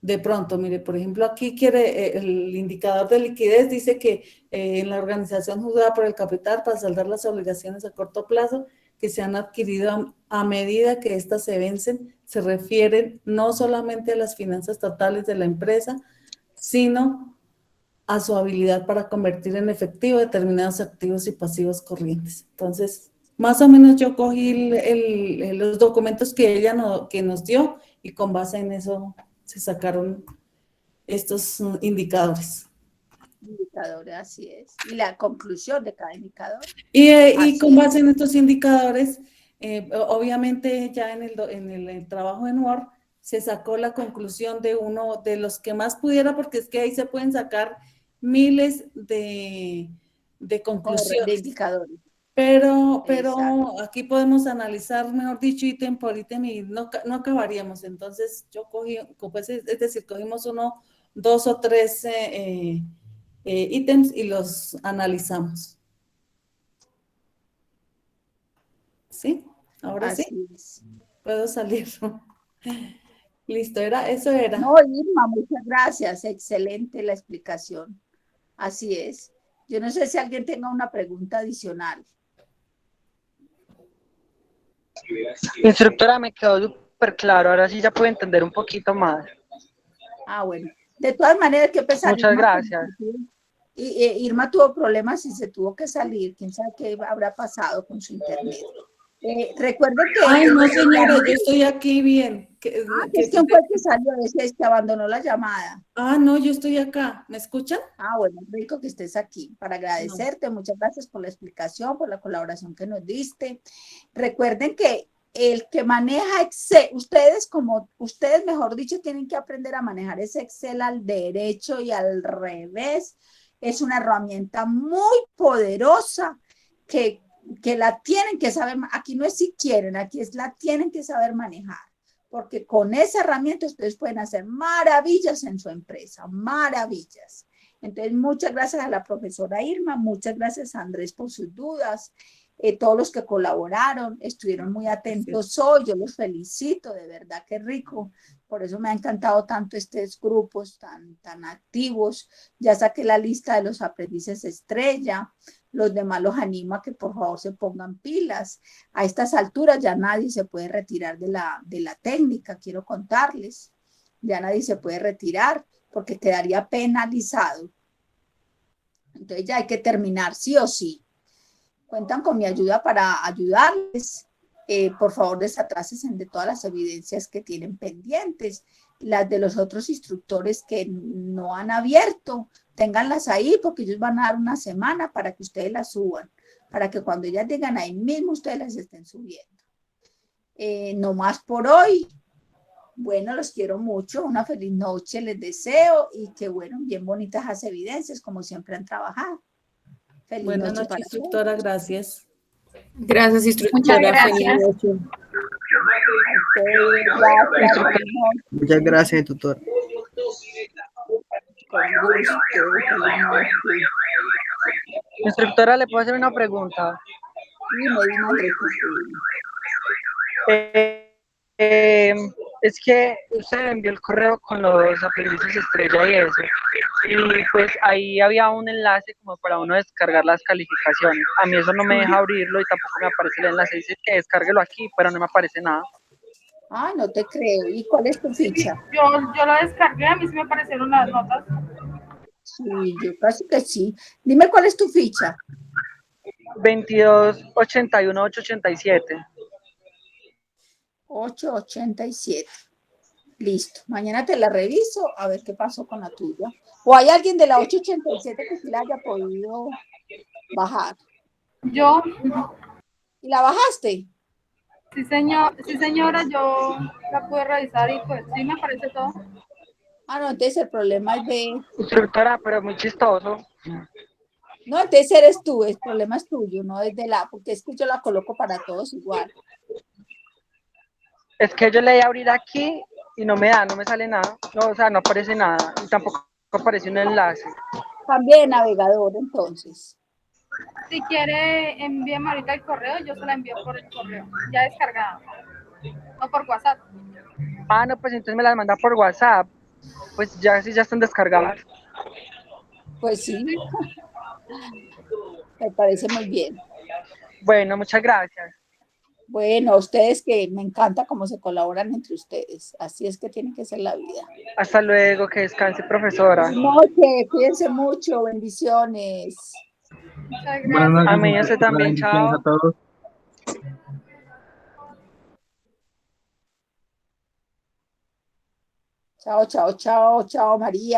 De pronto, mire, por ejemplo, aquí el indicador de liquidez dice que en la organización juzgada por el capital para saldar las obligaciones a corto plazo que se han adquirido a medida que éstas se vencen, se refieren no solamente a las finanzas totales de la empresa, sino a su habilidad para convertir en efectivo determinados activos y pasivos corrientes. Entonces, más o menos yo cogí los documentos que ella que nos dio y con base en eso se sacaron estos indicadores. Indicadores, así es. Y la conclusión de cada indicador. Y con base en estos indicadores, obviamente ya en el trabajo en Word, se sacó la conclusión de uno de los que más pudiera, porque es que ahí se pueden sacar miles de conclusiones. De indicadores. Pero aquí podemos analizar, mejor dicho, ítem por ítem y no acabaríamos. Entonces yo cogí, pues, es decir, cogimos 1, 2 o 3 ítems y los analizamos. ¿Sí? Ahora así sí. Es. Puedo salir. Listo, eso era. No, Irma, muchas gracias. Excelente la explicación. Así es. Yo no sé si alguien tenga una pregunta adicional. Instructora, me quedó súper claro, ahora sí ya puedo entender un poquito más. Ah, bueno. De todas maneras, ¿qué pesar? Muchas gracias. Irma tuvo problemas y se tuvo que salir. ¿Quién sabe qué habrá pasado con su internet? Recuerden que... Ay, no, señora, yo estoy aquí bien. Es que fue que salió, es que abandonó la llamada. No, yo estoy acá. ¿Me escuchan? Bueno, rico que estés aquí. Para agradecerte, muchas gracias por la explicación, por la colaboración que nos diste. Recuerden que el que maneja Excel, ustedes, mejor dicho, tienen que aprender a manejar ese Excel al derecho y al revés. Es una herramienta muy poderosa que la tienen que saber. Aquí no es si quieren, aquí es la tienen que saber manejar. Porque con esa herramienta ustedes pueden hacer maravillas en su empresa, maravillas. Entonces, muchas gracias a la profesora Irma, muchas gracias a Andrés por sus dudas, todos los que colaboraron, estuvieron muy atentos hoy, yo los felicito, de verdad que rico, por eso me ha encantado tanto estos grupos tan activos. Ya saqué la lista de los aprendices estrella, los demás los animo a que por favor se pongan pilas. A estas alturas ya nadie se puede retirar de la técnica, quiero contarles, ya nadie se puede retirar porque quedaría penalizado. Entonces ya hay que terminar sí o sí. Cuentan con mi ayuda para ayudarles. Por favor, desatrásense de todas las evidencias que tienen pendientes. Las de los otros instructores que no han abierto, ténganlas ahí porque ellos van a dar una semana para que ustedes las suban, para que cuando ellas digan ahí mismo ustedes las estén subiendo. No más por hoy. Bueno, los quiero mucho, una feliz noche les deseo y que bueno, bien bonitas las evidencias como siempre han trabajado. Feliz Buenas noche noches, instructora, gracias. Gracias, instructora. Muchas gracias. Muchas gracias, tutor. Instructora, ¿le puedo hacer una pregunta? Es que usted envió el correo con los aprendices estrella y eso, y pues ahí había un enlace como para uno descargar las calificaciones. A mí eso no me deja abrirlo y tampoco me aparece el enlace, dice que descárguelo aquí, pero no me aparece nada. Ay, no te creo. ¿Y cuál es tu ficha? Yo lo descargué, a mí sí me aparecieron las notas. Sí, yo casi que sí. Dime cuál es tu ficha. 2281-887. 887. Listo. Mañana te la reviso a ver qué pasó con la tuya. ¿O hay alguien de la 887 que sí la haya podido bajar? Yo. ¿Y la bajaste? Sí, señora, yo la pude revisar y pues sí me aparece todo. No, entonces el problema es de... Instructora, pero muy chistoso. No, entonces eres tú, el problema es tuyo, no es de porque es que yo la coloco para todos igual. Es que yo le di a abrir aquí y no me sale nada. No, o sea, no aparece nada y tampoco aparece un enlace. Cambie de navegador entonces. Si quiere, envíeme ahorita el correo, yo se la envío por el correo, ya descargada, no por WhatsApp. No, pues entonces me las manda por WhatsApp. Pues ya sí, ya están descargadas. Pues sí. Me parece muy bien. Bueno, muchas gracias. Bueno, a ustedes que me encanta cómo se colaboran entre ustedes. Así es que tiene que ser la vida. Hasta luego, que descanse, profesora. Noche, cuídense mucho, bendiciones. Muchas gracias. Amén, yo sé también, chao. A todos. Chao, chao, chao, chao, María.